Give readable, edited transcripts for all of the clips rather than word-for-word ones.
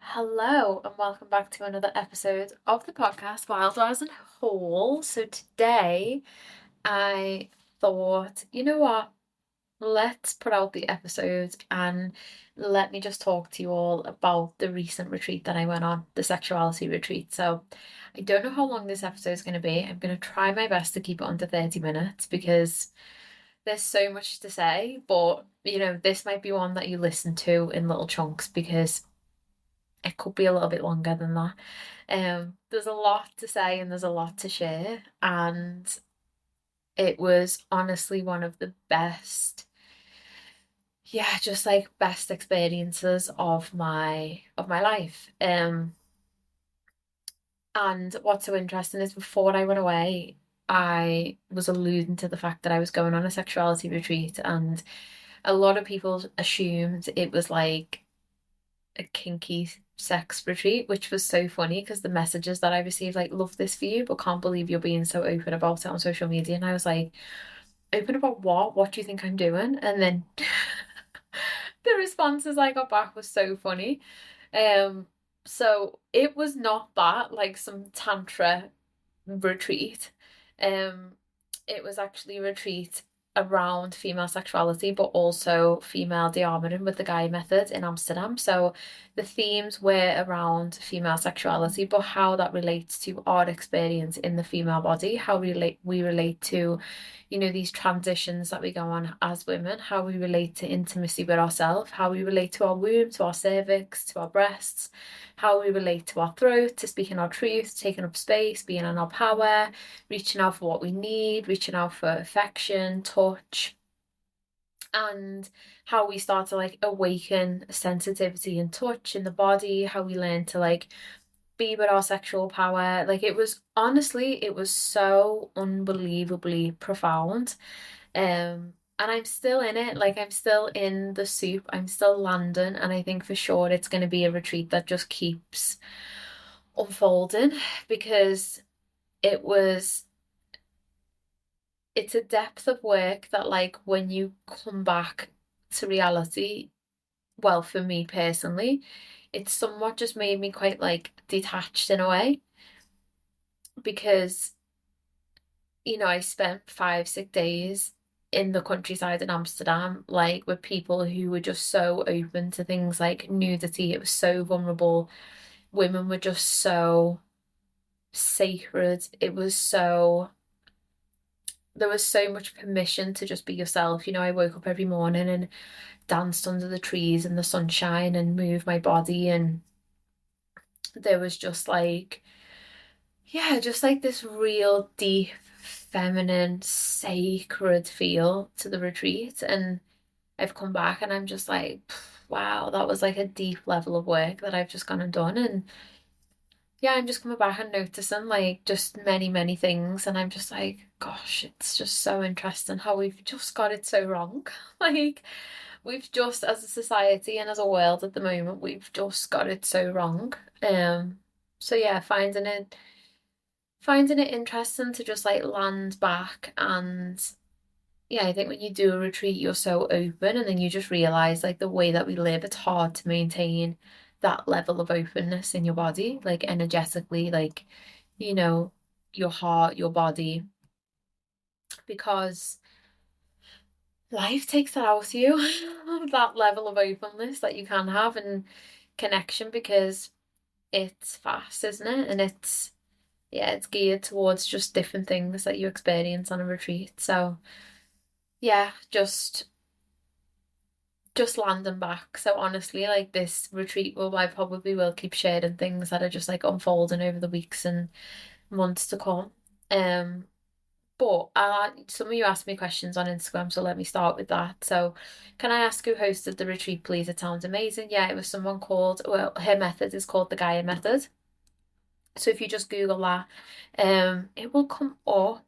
Hello, and welcome back to another episode of the podcast Wild Hours and Whole. So today I thought, you know what? Let's put out the episode and let me just talk to you all about the recent retreat that I went on, the sexuality retreat. So I don't know how long this episode is going to be. I'm going to try my best to keep it under 30 minutes because there's so much to say, but this might be one that you listen to in little chunks because it could be a little bit longer than that. There's a lot to say and there's a lot to share, and it was honestly one of the best, yeah, just like best experiences of my life. And what's so interesting is before I went away, I was alluding to the fact that I was going on a sexuality retreat, and a lot of people assumed it was like a kinky sex retreat, which was so funny because the messages that I received, like, love this for you, but can't believe you're being so open about it on social media. And I was like, open about what? What do you think I'm doing? And then the responses I got back was so funny. Um, so it was not that like some tantra retreat. Um, it was actually a retreat around female sexuality, but also female de-armouring with the Gaia Method in Amsterdam. So the themes were around female sexuality, but how that relates to our experience in the female body, how we relate to, these transitions that we go on as women, how we relate to intimacy with ourselves, how we relate to our womb, to our cervix, to our breasts, how we relate to our throat, to speaking our truth, taking up space, being in our power, reaching out for what we need, reaching out for affection, touch, and how we start to like awaken sensitivity and touch in the body, how we learn to like be with our sexual power. Like it was so unbelievably profound. And I'm still in it, like I'm still in the soup, I'm still landing, and I think for sure it's going to be a retreat that just keeps unfolding because it was it's a depth of work that like when you come back to reality, well, for me personally, it's somewhat just made me quite like detached in a way because I spent 5 6 days in the countryside in Amsterdam, like with people who were just so open to things like nudity. It was so vulnerable. Women were just so sacred. There was so much permission to just be yourself. I woke up every morning and danced under the trees in the sunshine and moved my body, and there was just like, yeah, just like this real deep feminine sacred feel to the retreat. And I've come back and I'm just like, wow, that was like a deep level of work that I've just gone and done. And yeah, I'm just coming back and noticing like just many, many things. And I'm just like, gosh, it's just so interesting how we've just got it so wrong. Like, we've just, as a society and as a world at the moment, we've just got it so wrong. So yeah, finding it interesting to just like land back. And yeah, I think when you do a retreat, you're so open, and then you just realize like the way that we live, it's hard to maintain that level of openness in your body, like energetically, like, you know, your heart, your body, because life takes that out of you, that level of openness that you can have and connection, because it's fast, isn't it? And yeah, it's geared towards just different things that you experience on a retreat. So yeah, just landing back. So honestly, like this retreat I probably will keep sharing things that are just like unfolding over the weeks and months to come. Um, but some of you asked me questions on Instagram, so let me start with that. So, can I ask who hosted the retreat, please? It sounds amazing. Yeah, it was someone called, well, her method is called the Gaia Method. So if you just Google that, it will come up,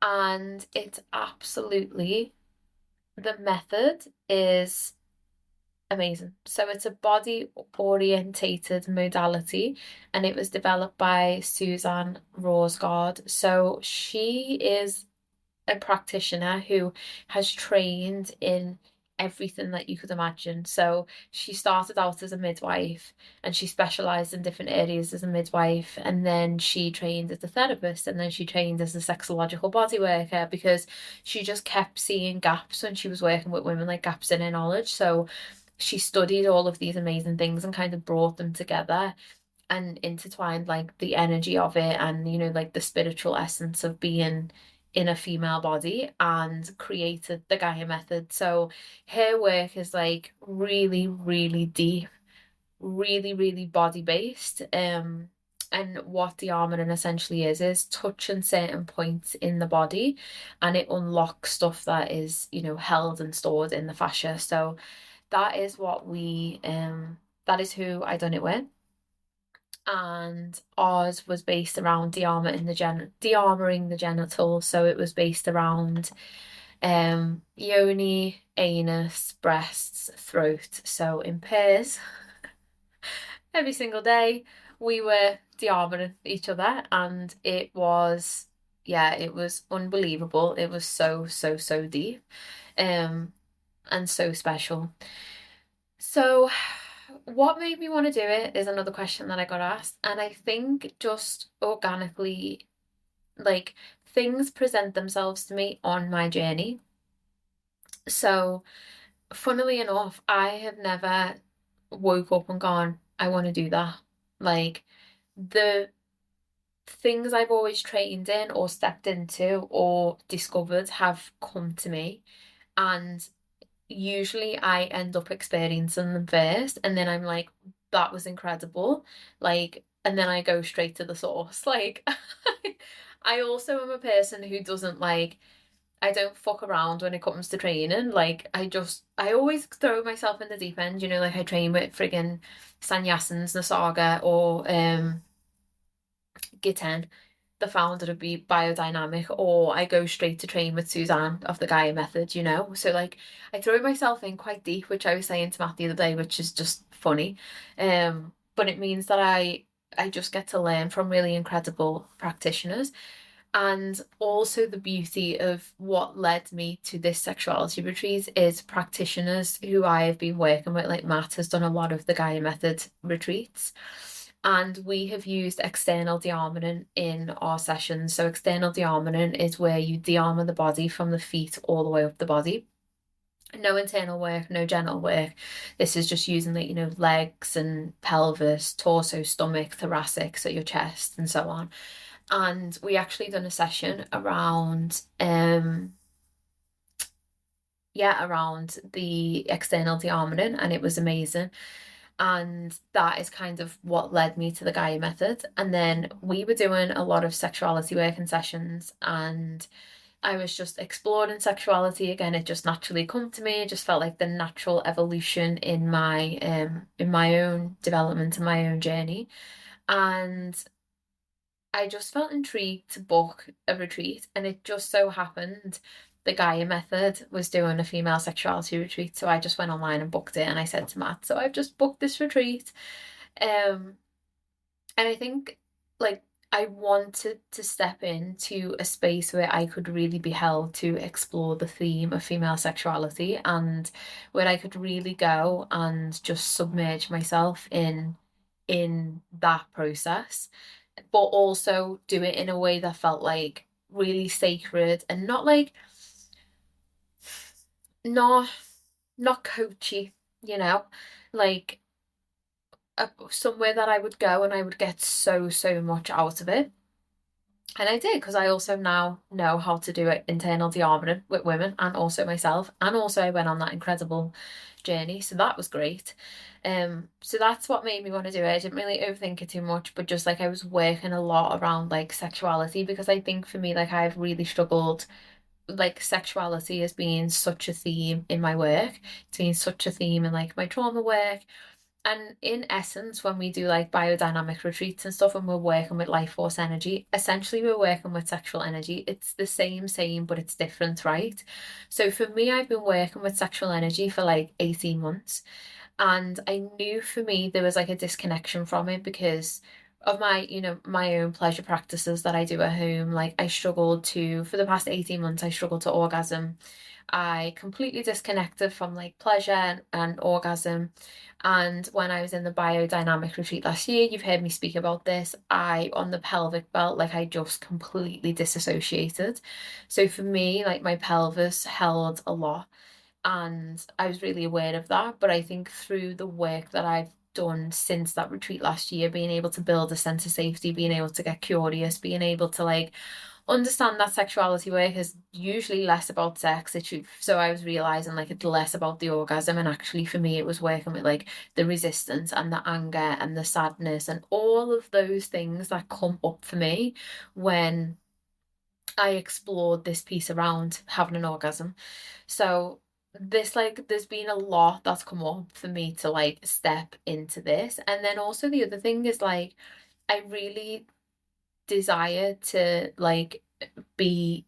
and it's absolutely, the method is amazing. So it's a body orientated modality, and it was developed by Suzanne Rosgaard. So she is a practitioner who has trained in everything that you could imagine. So she started out as a midwife and she specialized in different areas as a midwife. And then she trained as a therapist and then she trained as a sexological body worker because she just kept seeing gaps when she was working with women, like gaps in her knowledge. So she studied all of these amazing things and kind of brought them together and intertwined like the energy of it and like the spiritual essence of being in a female body and created the Gaia method. So her work is like really, really deep, really, really body based. And what de-armouring essentially is touching certain points in the body and it unlocks stuff that is, held and stored in the fascia. So that is what that is who I done it with. And ours was based around de-armouring the genitals. So it was based around yoni, anus, breasts, throat. So in pairs, every single day, we were de-armouring each other, and it was, yeah, it was unbelievable. It was so, so, so deep, and so special. So, what made me want to do it is another question that I got asked. And I think just organically, like things present themselves to me on my journey. So, funnily enough, I have never woke up and gone, I want to do that. Like, the things I've always trained in or stepped into or discovered have come to me. And usually I end up experiencing them first and then I'm like, that was incredible. Like, and then I go straight to the source. Like, I also am a person who doesn't like, I don't fuck around when it comes to training. Like, I always throw myself in the deep end, like I train with friggin' sannyasins, Nasaga, or Giten, the founder of Be Biodynamic, or I go straight to train with Suzanne of the Gaia Method. So like I throw myself in quite deep, which I was saying to Matt the other day, which is just funny. But it means that I just get to learn from really incredible practitioners. And also the beauty of what led me to this sexuality retreat is practitioners who I have been working with. Like Matt has done a lot of the Gaia Method retreats. And we have used external de-armouring in our sessions. So external de-armouring is where you de-armour the body from the feet all the way up the body. No internal work, no genital work. This is just using the, legs and pelvis, torso, stomach, thoracic, so your chest and so on. And we actually done a session around around the external de-armouring, and it was amazing. And that is kind of what led me to the Gaia method. And then we were doing a lot of sexuality working sessions, and I was just exploring sexuality again. It just naturally come to me. It just felt like the natural evolution in my own development and my own journey. And I just felt intrigued to book a retreat, and it just so happened the Gaia Method was doing a female sexuality retreat. So I just went online and booked it, and I said to Matt, so I've just booked this retreat. And I think like I wanted to step into a space where I could really be held to explore the theme of female sexuality, and where I could really go and just submerge myself in that process, but also do it in a way that felt like really sacred and not like not not coachy, you know, like somewhere that I would go and I would get so, so much out of it. And I did, because I also now know how to do it internal de-armouring with women and also myself. And also I went on that incredible journey. So that was great. So that's what made me want to do it. I didn't really overthink it too much, but just like I was working a lot around like sexuality, because I think for me, like I've really struggled, like sexuality has been such a theme in my work. It's been such a theme in like my trauma work. And in essence, when we do like biodynamic retreats and stuff, and we're working with life force energy, essentially we're working with sexual energy. It's the same, but it's different, right? So for me, I've been working with sexual energy for like 18 months. And I knew for me there was like a disconnection from it, because of my, my own pleasure practices that I do at home. Like I struggled to, for the past 18 months, I struggled to orgasm. I completely disconnected from like pleasure and orgasm. And when I was in the biodynamic retreat last year, you've heard me speak about this. On the pelvic belt, like I just completely disassociated. So for me, like my pelvis held a lot and I was really aware of that. But I think through the work that I've done since that retreat last year, being able to build a sense of safety, being able to get curious, being able to like understand that sexuality work is usually less about sex. So I was realizing like it's less about the orgasm, and actually for me it was working with like the resistance and the anger and the sadness and all of those things that come up for me when I explored this piece around having an orgasm. So there's been a lot that's come up for me to like step into this. And then also the other thing is like I really desire to like be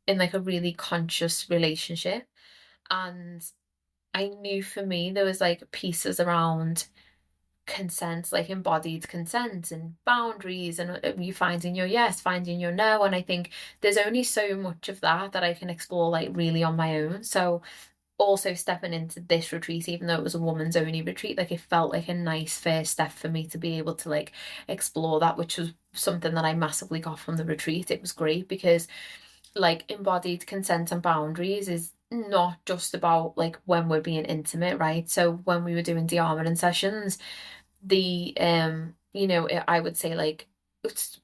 in like a really conscious relationship. And I knew for me there was like pieces around consent, like embodied consent and boundaries, and you finding your yes, finding your no. And I think there's only so much of that I can explore like really on my own. So also stepping into this retreat, even though it was a woman's only retreat, like it felt like a nice first step for me to be able to like explore that, which was something that I massively got from the retreat. It was great because like embodied consent and boundaries is not just about like when we're being intimate, right? So when we were doing de-armouring sessions, I would say like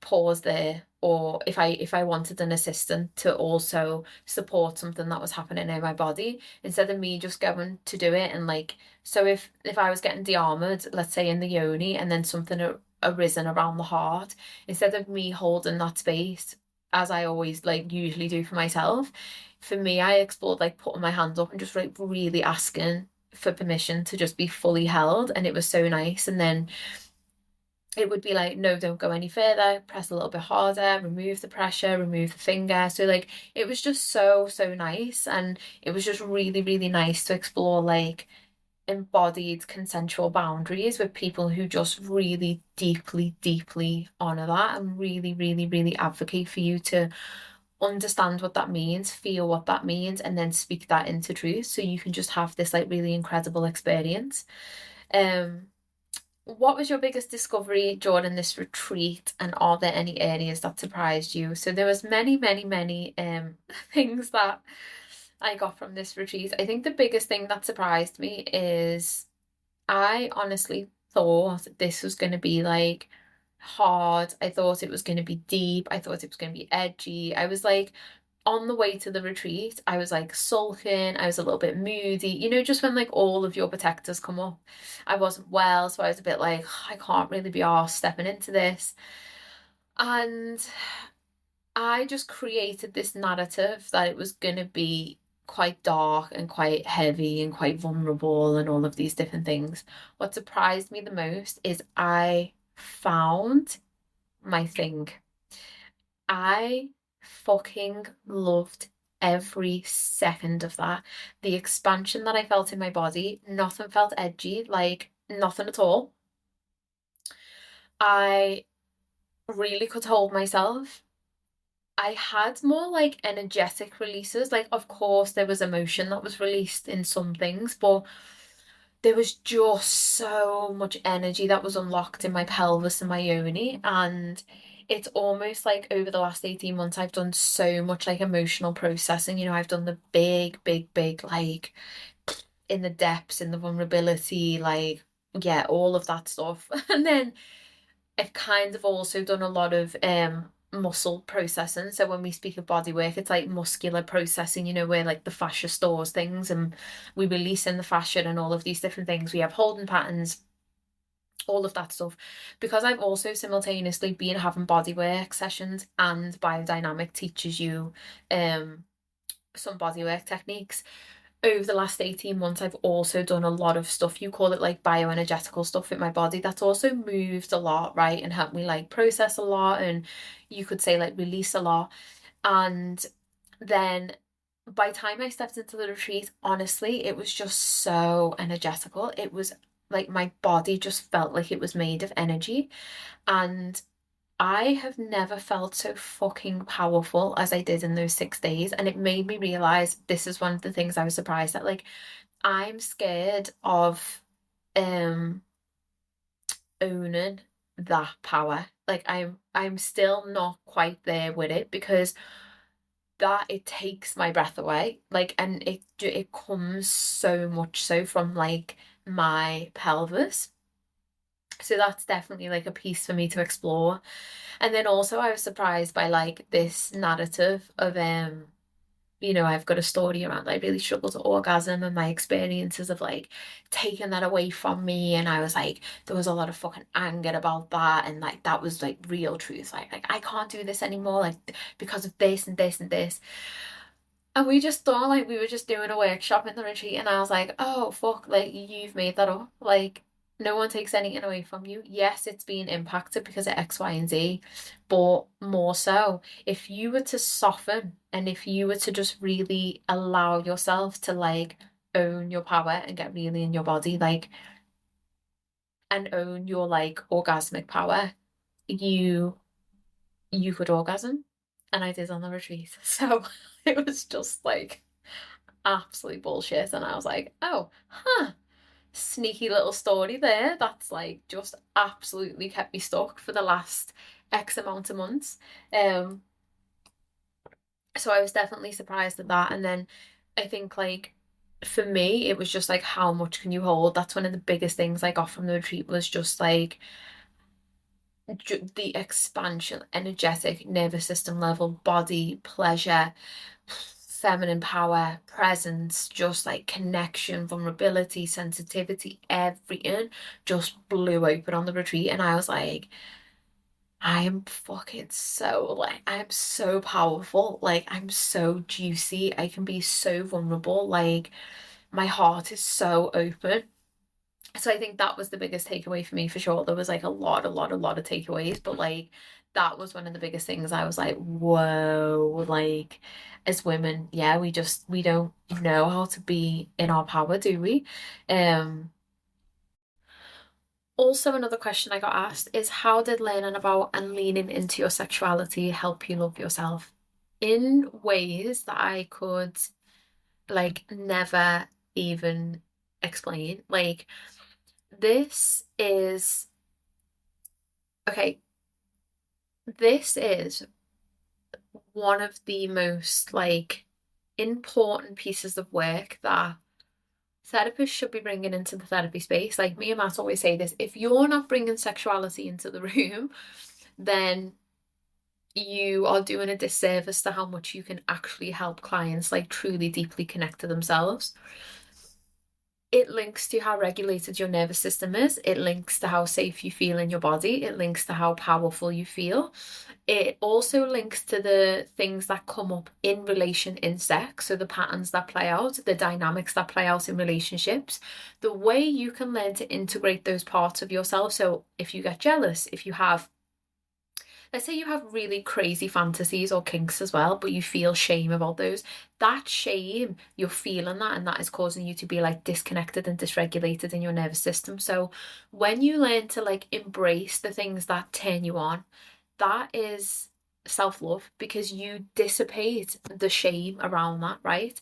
pause there, or if I wanted an assistant to also support something that was happening in my body, instead of me just going to do it. And like, so if I was getting de-armored, let's say in the yoni, and then something arisen around the heart, instead of me holding that space as I always like usually do for myself, for me I explored like putting my hands up and just like really asking for permission to just be fully held. And it was so nice. And then it would be like, no, don't go any further, press a little bit harder, remove the pressure, remove the finger. So like it was just so, so nice. And it was just really, really nice to explore like embodied consensual boundaries with people who just really deeply, deeply honor that and really, really, really advocate for you to understand what that means, feel what that means, and then speak that into truth so you can just have this like really incredible experience. Um, what was your biggest discovery during this retreat, and are there any areas that surprised you? So there was many, many, many things that I got from this retreat. I think the biggest thing that surprised me is I honestly thought this was going to be like hard. I thought it was going to be deep. I thought it was going to be edgy. I was like, on the way to the retreat, I was like sulking. I was a little bit moody. Just when like all of your protectors come up. I wasn't well, so I was a bit like, I can't really be arsed stepping into this. And I just created this narrative that it was going to be quite dark and quite heavy and quite vulnerable and all of these different things. What surprised me the most is I found my thing. I fucking loved every second of that. The expansion that I felt in my body, nothing felt edgy, like nothing at all. I really could hold myself. I had more like energetic releases. Like, of course, there was emotion that was released in some things, but there was just so much energy that was unlocked in my pelvis and my yoni. And it's almost like over the last 18 months, I've done so much like emotional processing. I've done the big, big, big, like in the depths, in the vulnerability, like, yeah, all of that stuff. And then I've kind of also done a lot of muscle processing. So when we speak of body work, it's like muscular processing, where like the fascia stores things and we release in the fascia and all of these different things. We have holding patterns, all of that stuff. Because I've also simultaneously been having body work sessions, and biodynamic teaches you some body work techniques. Over the last 18 months, I've also done a lot of stuff. You call it like bioenergetical stuff with my body. That's also moved a lot, right? And helped me like process a lot. And you could say like release a lot. And then by the time I stepped into the retreat, honestly, it was just so energetical. It was like my body just felt like it was made of energy. And I have never felt so fucking powerful as I did in those 6 days. And it made me realize this is one of the things I was surprised at. Like, I'm scared of um owning that power. Like I'm still not quite there with it because that it takes my breath away. Like, and it comes so much so from like my pelvis. So that's definitely like a piece for me to explore. And then also I was surprised by like this narrative of I've got a story around I really struggled to orgasm and my experiences of like taking that away from me. And I was like, there was a lot of fucking anger about that. And like that was like real truth. Like I can't do this anymore, like because of this and this and this. And we just thought like we were just doing a workshop in the retreat, and I was like, oh fuck, like you've made that up. Like no one takes anything away from you. Yes, it's being impacted because of X, Y, and Z, but more so, if you were to soften and if you were to just really allow yourself to like own your power and get really in your body, like and own your like orgasmic power, you you could orgasm. And I did on the retreat. So it was just like absolute bullshit. And I was like, oh, huh, sneaky little story there. That's like just absolutely kept me stuck for the last X amount of months. Um, so I was definitely surprised at that. And then I think like for me, it was just like how much can you hold? That's one of the biggest things I got from the retreat was just like the expansion, energetic, nervous system level, body, pleasure, feminine power, presence, just like connection, vulnerability, sensitivity, everything just blew open on the retreat. And I was like, I am fucking so like, I'm so powerful. Like, I'm so juicy. I can be so vulnerable. Like, my heart is so open. So I think that was the biggest takeaway for me for sure. There was like a lot of takeaways, but like that was one of the biggest things. I was like, whoa, like as women, yeah, we don't know how to be in our power, do we? Um Also another question I got asked is how did learning about and leaning into your sexuality help you love yourself? In ways that I could like never even explain. Like this is okay, this is one of the most like important pieces of work that therapists should be bringing into the therapy space. Like me and Matt always say this, if you're not bringing sexuality into the room, then you are doing a disservice to how much you can actually help clients like truly deeply connect to themselves. It links to how regulated your nervous system is. It links to how safe you feel in your body. It links to how powerful you feel. It also links to the things that come up in relation in sex, so the patterns that play out, the dynamics that play out in relationships, the way you can learn to integrate those parts of yourself. So if you get jealous, if you have let's say you have really crazy fantasies or kinks as well, but you feel shame about those. That shame, you're feeling that, and that is causing you to be like disconnected and dysregulated in your nervous system. So when you learn to like embrace the things that turn you on, that is self-love because you dissipate the shame around that, right?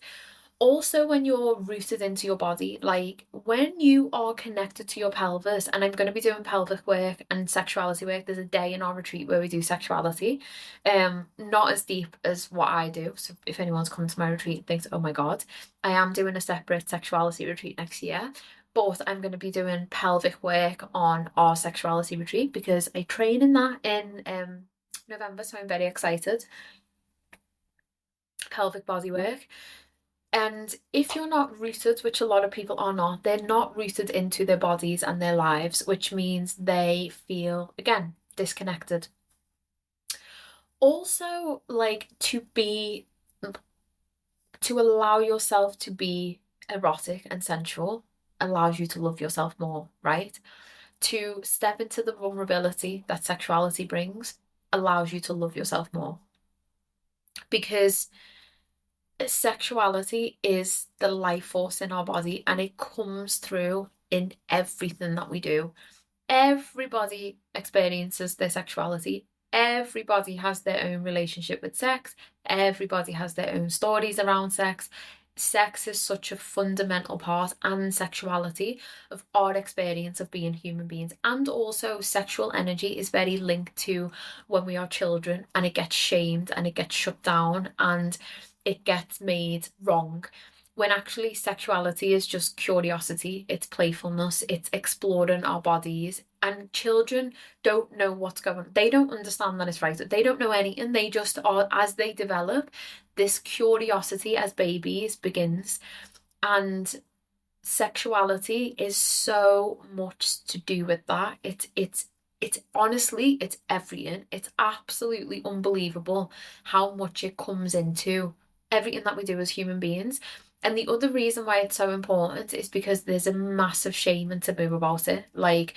Also when you're rooted into your body, like when you are connected to your pelvis, and I'm going to be doing pelvic work and sexuality work. There's a day in our retreat where we do sexuality, not as deep as what I do. So if anyone's come to my retreat and thinks, oh my God, I am doing a separate sexuality retreat next year, but I'm going to be doing pelvic work on our sexuality retreat because I train in that in November, so I'm very excited. Pelvic body work. And if you're not rooted, which a lot of people are not, they're not rooted into their bodies and their lives, which means they feel, again, disconnected. Also, like to allow yourself to be erotic and sensual allows you to love yourself more, right? To step into the vulnerability that sexuality brings allows you to love yourself more because sexuality is the life force in our body and it comes through in everything that we do. Everybody experiences their sexuality. Everybody has their own relationship with sex. Everybody has their own stories around sex. Sex is such a fundamental part, and sexuality, of our experience of being human beings. And also, sexual energy is very linked to when we are children, and it gets shamed and it gets shut down and it gets made wrong. When actually sexuality is just curiosity, it's playfulness, it's exploring our bodies. And children don't know what's going on. They don't understand that it's right. They don't know anything. They just are, as they develop, this curiosity as babies begins. And sexuality is so much to do with that. It's honestly, it's everything. It's absolutely unbelievable how much it comes into everything that we do as human beings. And the other reason why it's so important is because there's a massive shame and taboo about it. Like,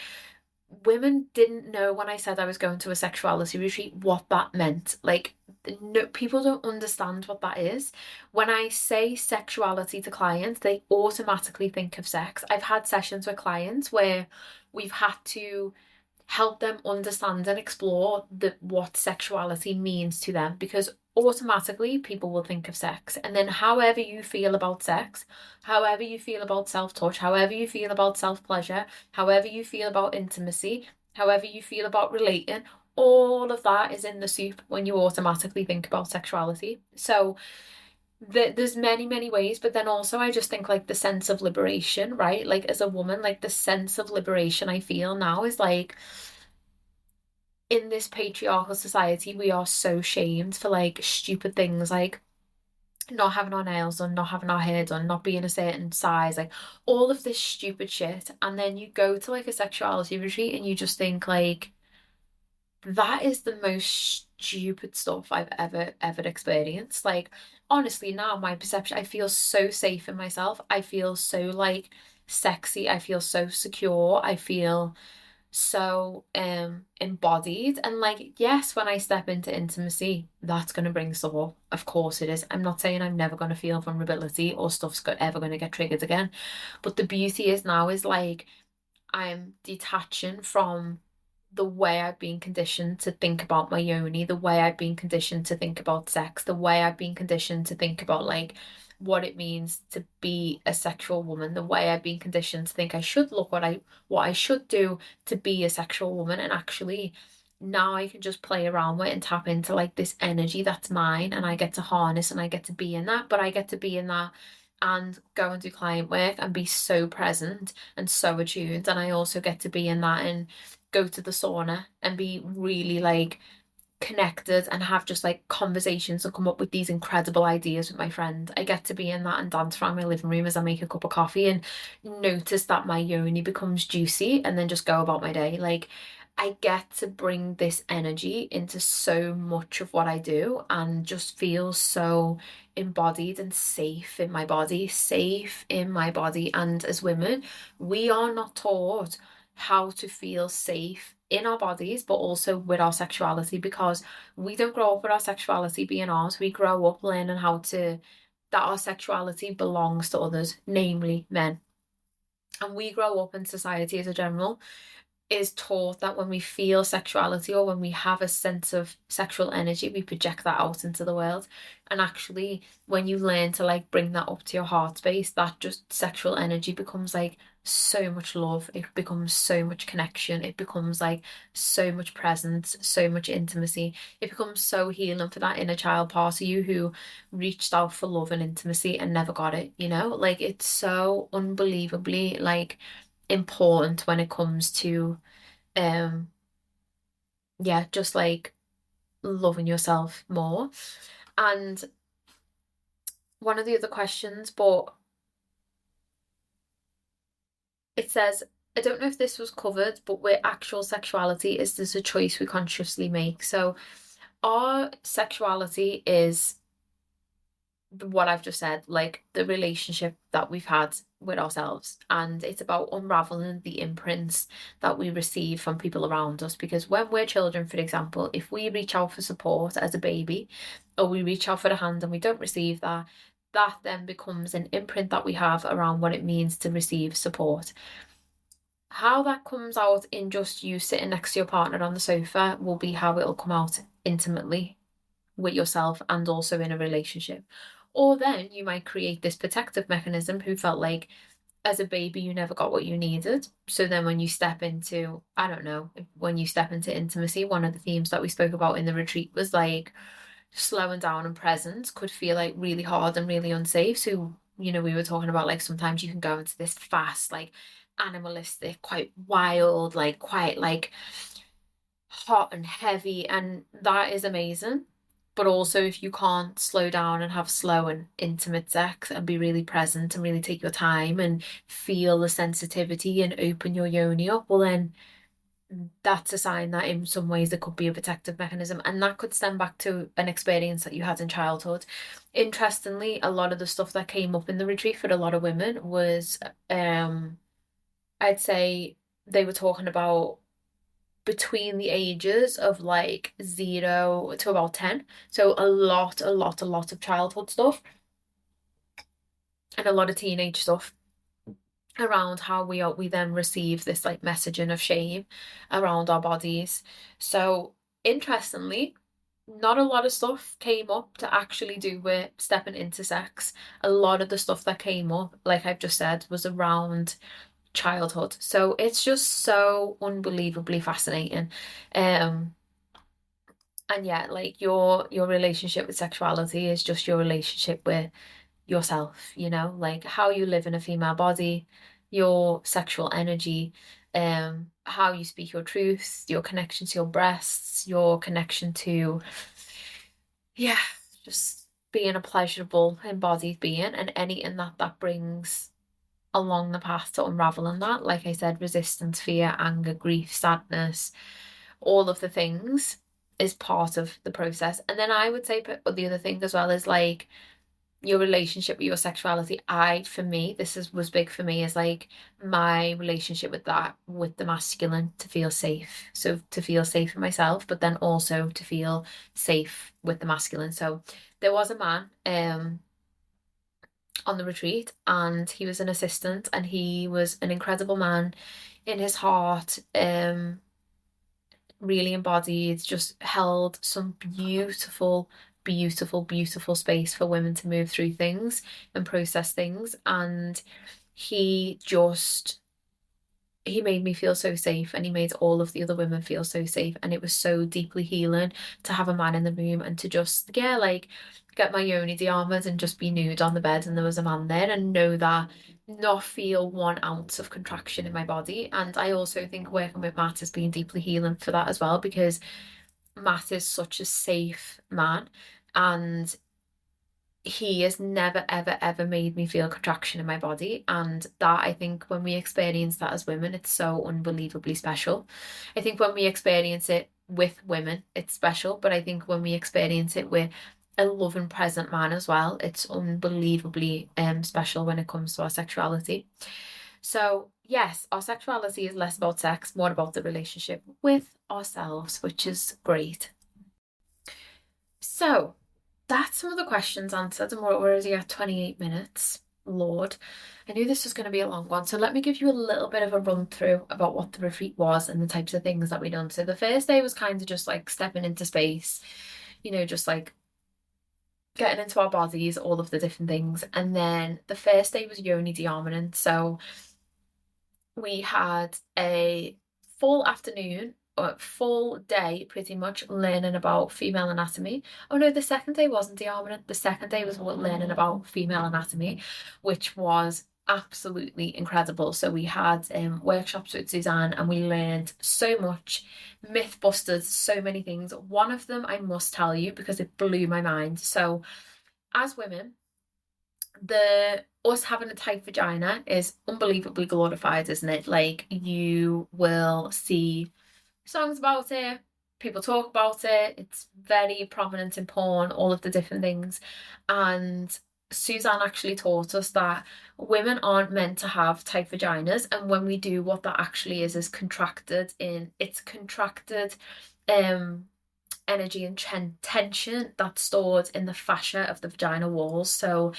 women didn't know when I said I was going to a sexuality retreat what that meant. Like, no, people don't understand what that is. When I say sexuality to clients, they automatically think of sex. I've had sessions with clients where we've had to help them understand and explore what sexuality means to them, because automatically people will think of sex. And then however you feel about sex, however you feel about self-touch, however you feel about self-pleasure, however you feel about intimacy, however you feel about relating, all of that is in the soup when you automatically think about sexuality. So there's many ways, but then also I just think like the sense of liberation, right? Like, as a woman, like the sense of liberation I feel now is like, in this patriarchal society, we are so shamed for like stupid things like not having our nails done, not having our hair done, not being a certain size, like all of this stupid shit. And then you go to like a sexuality retreat and you just think like, that is the most stupid stuff I've ever experienced. Like, honestly, now my perception, I feel so safe in myself. I feel so like sexy. I feel so secure. I feel so embodied. And like, yes, when I step into intimacy, that's going to bring stuff up. Of course it is. I'm not saying I'm never going to feel vulnerability or ever going to get triggered again. But the beauty is now is like, I'm detaching from the way I've been conditioned to think about my yoni, the way I've been conditioned to think about sex, the way I've been conditioned to think about like what it means to be a sexual woman, the way I've been conditioned to think I should look, what I should do to be a sexual woman. And actually now I can just play around with it and tap into like this energy that's mine, and I get to harness and I get to be in that, but I get to be in that and go and do client work and be so present and so attuned. And I also get to be in that and go to the sauna and be really like connected and have just like conversations and come up with these incredible ideas with my friend. I get to be in that and dance around my living room as I make a cup of coffee and notice that my yoni becomes juicy and then just go about my day. Like, I get to bring this energy into so much of what I do and just feel so embodied and safe in my body, safe in my body. And as women, we are not taught how to feel safe in our bodies, but also with our sexuality, because we don't grow up with our sexuality being ours. We grow up learning that our sexuality belongs to others, namely men. And we grow up in society as a general is taught that when we feel sexuality or when we have a sense of sexual energy, we project that out into the world. And actually, when you learn to like bring that up to your heart space, that just sexual energy becomes like so much love. It becomes so much connection. It becomes like so much presence, so much intimacy. It becomes so healing for that inner child part of you who reached out for love and intimacy and never got it, you know? Like, it's so unbelievably like important when it comes to um yeah, just like loving yourself more. And one of the other questions, but it says, I don't know if this was covered, but with actual sexuality, is this a choice we consciously make? So our sexuality is what I've just said, like the relationship that we've had with ourselves. And it's about unraveling the imprints that we receive from people around us. Because when we're children, for example, if we reach out for support as a baby, or we reach out for a hand and we don't receive that, that then becomes an imprint that we have around what it means to receive support. How that comes out in just you sitting next to your partner on the sofa will be how it'll come out intimately with yourself and also in a relationship. Or then you might create this protective mechanism who felt like as a baby you never got what you needed. So then when you step into, I don't know, when you step into intimacy, one of the themes that we spoke about in the retreat was like slowing down and presence could feel like really hard and really unsafe. So, we were talking about like sometimes you can go into this fast, like animalistic, quite wild, like quite like hot and heavy, and that is amazing. But also, if you can't slow down and have slow and intimate sex and be really present and really take your time and feel the sensitivity and open your yoni up, well, then that's a sign that in some ways it could be a protective mechanism. And that could stem back to an experience that you had in childhood. Interestingly, a lot of the stuff that came up in the retreat for a lot of women was, I'd say they were talking about between the ages of like 0 to about 10. So a lot of childhood stuff and a lot of teenage stuff around how we then receive this like messaging of shame around our bodies. So interestingly, not a lot of stuff came up to actually do with stepping into sex. A lot of the stuff that came up, like I've just said, was around childhood. So it's just so unbelievably fascinating. Um, and yeah, like your relationship with sexuality is just your relationship with yourself, like how you live in a female body, your sexual energy, how you speak your truth, your connection to your breasts, your connection to, yeah, just being a pleasurable embodied being, and anything that brings along the path to unraveling that. Like I said, resistance, fear, anger, grief, sadness, all of the things is part of the process. And then I would say, but the other thing as well is like your relationship with your sexuality. For me, was big for me, is like my relationship with that, with the masculine, to feel safe. So to feel safe in myself, but then also to feel safe with the masculine. So there was a man on the retreat, and he was an assistant, and he was an incredible man in his heart, really embodied, just held some beautiful, beautiful, beautiful space for women to move through things and process things. And he just he made me feel so safe, and he made all of the other women feel so safe, and it was so deeply healing to have a man in the room and to just, yeah, like get my yoni de-armoured and just be nude on the bed and there was a man there, and know that, not feel 1 ounce of contraction in my body. And I also think working with Matt has been deeply healing for that as well, because Matt is such a safe man, and he has never, ever, ever made me feel contraction in my body. And that, I think, when we experience that as women, it's so unbelievably special. I think when we experience it with women, it's special. But I think when we experience it with a loving, present man as well, it's unbelievably special when it comes to our sexuality. So, yes, our sexuality is less about sex, more about the relationship with ourselves, which is great. So, that's some of the questions answered, and we're already at 28 minutes. Lord, I knew this was going to be a long one. So let me give you a little bit of a run through about what the retreat was and the types of things that we done. So the first day was kind of just like stepping into space, just like getting into our bodies, all of the different things. And then the first day was yoni de-armouring. So we had a full afternoon or full day pretty much learning about female anatomy. Oh no, the second day wasn't de-armouring. The second day was learning about female anatomy, which was absolutely incredible. So we had workshops with Suzanne, and we learned so much, myth busted so many things. One of them I must tell you because it blew my mind. So as women, the us having a tight vagina is unbelievably glorified, isn't it? Like, you will see songs about it, people talk about it, it's very prominent in porn, all of the different things. And Suzanne actually taught us that women aren't meant to have tight vaginas, and when we do, what that actually is it's contracted energy and tension that's stored in the fascia of the vagina walls. So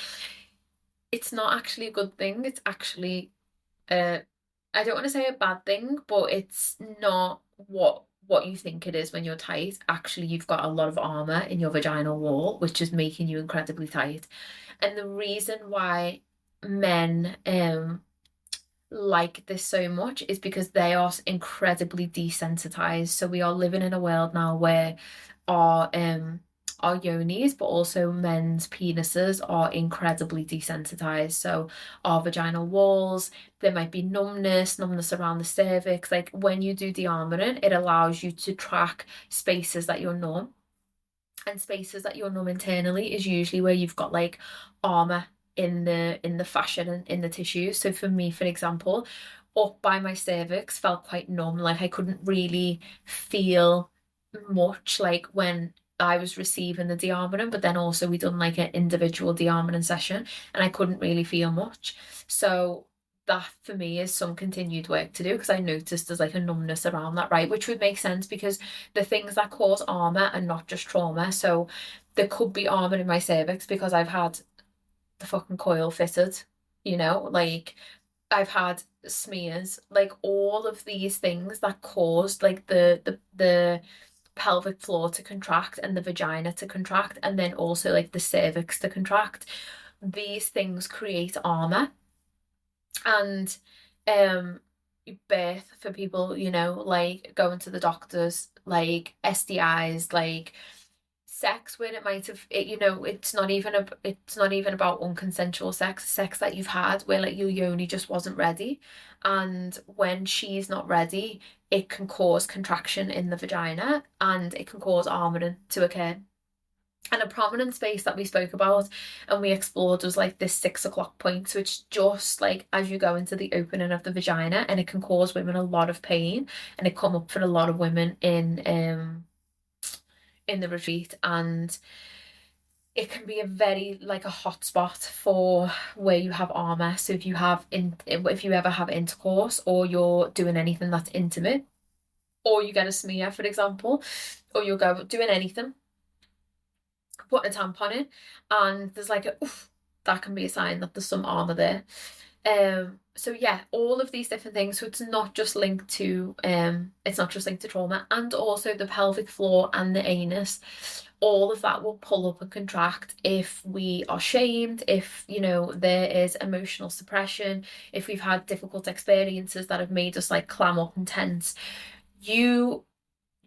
it's not actually a good thing. It's actually I don't want to say a bad thing, but it's not what you think it is when you're tight. Actually, you've got a lot of armor in your vaginal wall, which is making you incredibly tight. And the reason why men like this so much is because they are incredibly desensitized. So we are living in a world now where our our yonis, but also men's penises are incredibly desensitized. So our vaginal walls, there might be numbness around the cervix. Like when you do de-armoring, it allows you to track spaces that you're numb. And spaces that you're numb internally is usually where you've got like armor in the fascia and in the tissues. So for me, for example, up by my cervix felt quite numb. Like I couldn't really feel much like when I was receiving the de-armoring, but then also we done like an individual de-armoring session and I couldn't really feel much. So that for me is some continued work to do because I noticed there's like a numbness around that, right? Which would make sense because the things that cause armor are not just trauma. So there could be armor in my cervix because I've had the fucking coil fitted, like I've had smears, like all of these things that caused like the pelvic floor to contract and the vagina to contract and then also like the cervix to contract. These things create armor and um birth for people, like going to the doctors, like STIs, like sex when it might have it, it's not even about unconsensual sex that you've had where like your yoni just wasn't ready, and when she's not ready it can cause contraction in the vagina and it can cause armoring to occur. And a prominent space that we spoke about and we explored was like this 6 o'clock point. So it's just like as you go into the opening of the vagina, and it can cause women a lot of pain. And it come up for a lot of women in the retreat. And it can be a very like a hot spot for where you have armor. So if you ever have intercourse or you're doing anything that's intimate, or you get a smear, for example, or you'll go doing anything put a tampon in and there's like a oof, that can be a sign that there's some armor there. So yeah, all of these different things. So it's not just linked to trauma, and also the pelvic floor and the anus. All of that will pull up and contract if we are shamed, if there is emotional suppression, if we've had difficult experiences that have made us like clam up and tense. You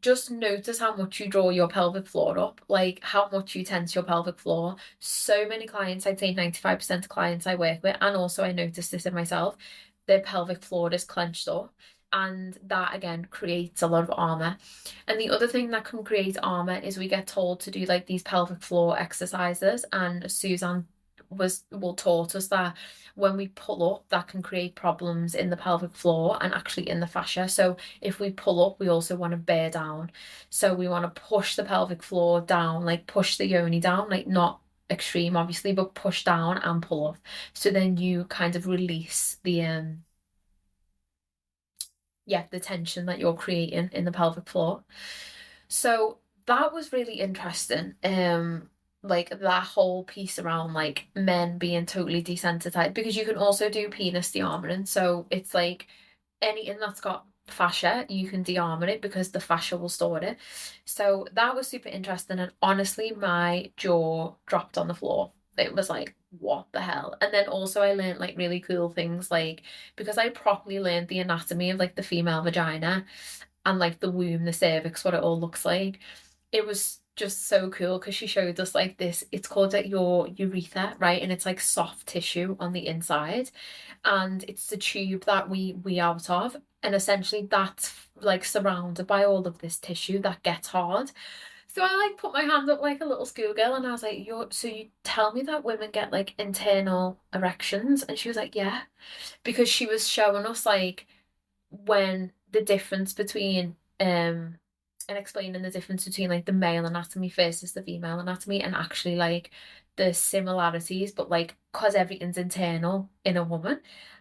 just notice how much you draw your pelvic floor up, like how much you tense your pelvic floor. So many clients, I'd say 95% of clients I work with, and also I noticed this in myself, their pelvic floor is clenched up. And that again creates a lot of armor. And the other thing that can create armor is we get told to do like these pelvic floor exercises. And Suzanne will taught us that when we pull up, that can create problems in the pelvic floor and actually in the fascia. So if we pull up, we also want to bear down. So we want to push the pelvic floor down, like push the yoni down, like not extreme, obviously, but push down and pull up. So then you kind of release the tension that you're creating in the pelvic floor. So that was really interesting. Like that whole piece around like men being totally desensitized, because you can also do penis de-armoring. So it's like anything that's got fascia, you can de-armor it because the fascia will store it. So that was super interesting. And honestly, my jaw dropped on the floor. It was like, what the hell? And then also I learned like really cool things, like because I properly learned the anatomy of like the female vagina and like the womb, the cervix, what it all looks like. It was just so cool because she showed us like this, it's called like your urethra, right? And it's like soft tissue on the inside, and it's the tube that we out of, and essentially that's like surrounded by all of this tissue that gets hard. So I like put my hand up like a little schoolgirl and I was like, you tell me that women get like internal erections? And she was like, yeah, because she was showing us like when the difference between and explaining the difference between like the male anatomy versus the female anatomy, and actually like the similarities, but like because everything's internal in a woman.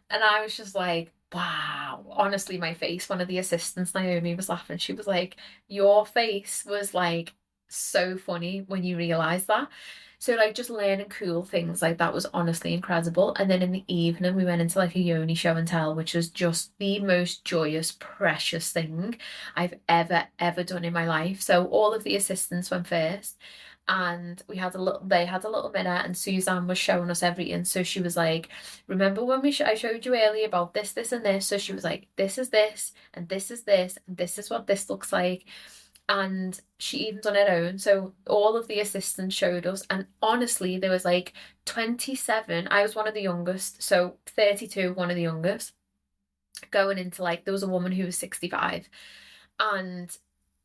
And I was just like, wow, honestly, my face, one of the assistants, Naomi, was laughing. She was like, your face was like so funny when you realize that. So like just learning cool things like that was honestly incredible. And then in the evening we went into like a yoni show and tell, which was just the most joyous, precious thing I've ever done in my life. So all of the assistants went first, and they had a little minute, and Suzanne was showing us everything. So she was like, remember when I showed you earlier about this and this? So she was like, this is this and this is this and this is what this looks like. And she even done her own. So all of the assistants showed us, and honestly, there was like 27. I was one of the youngest, so 32, one of the youngest. Going into like, there was a woman who was 65, and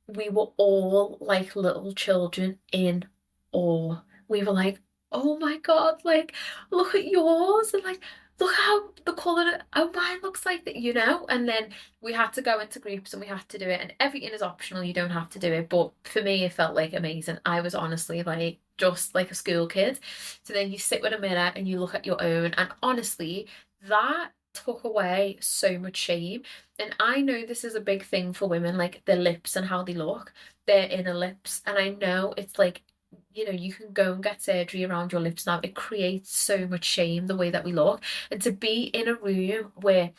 we were all like little children in awe. We were like, oh my God, like, look at yours, and like, look how the colour, oh, mine looks like that, you know? And then we had to go into groups and we had to do it, and everything is optional, you don't have to do it. But for me, it felt like amazing. I was honestly like, just like a school kid. So then you sit with a mirror and you look at your own, and honestly, that took away so much shame. And I know this is a big thing for women, like their lips and how they look, their inner lips. And I know it's like, you can go and get surgery around your lips now. It creates so much shame the way that we look. And to be in a room where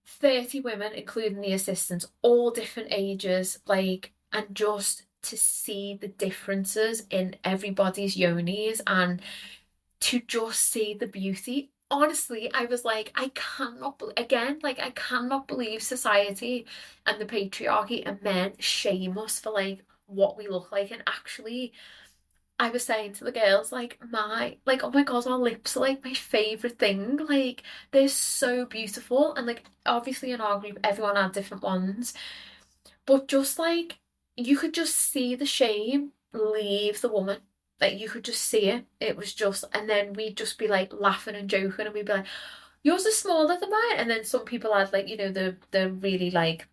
30 women, including the assistants, all different ages, like, and just to see the differences in everybody's yonis, and to just see the beauty. Honestly, I was like, I cannot, again, like, I cannot believe society and the patriarchy and men shame us for like what we look like. And actually, I was saying to the girls, oh my God, our lips are like my favorite thing. Like, they're so beautiful. And like, obviously, in our group, everyone had different ones. But just like, you could just see the shame leave the woman. Like, you could just see it. It was just, and then we'd just be like laughing and joking, and we'd be like, yours is smaller than mine. And then some people had like, the really like,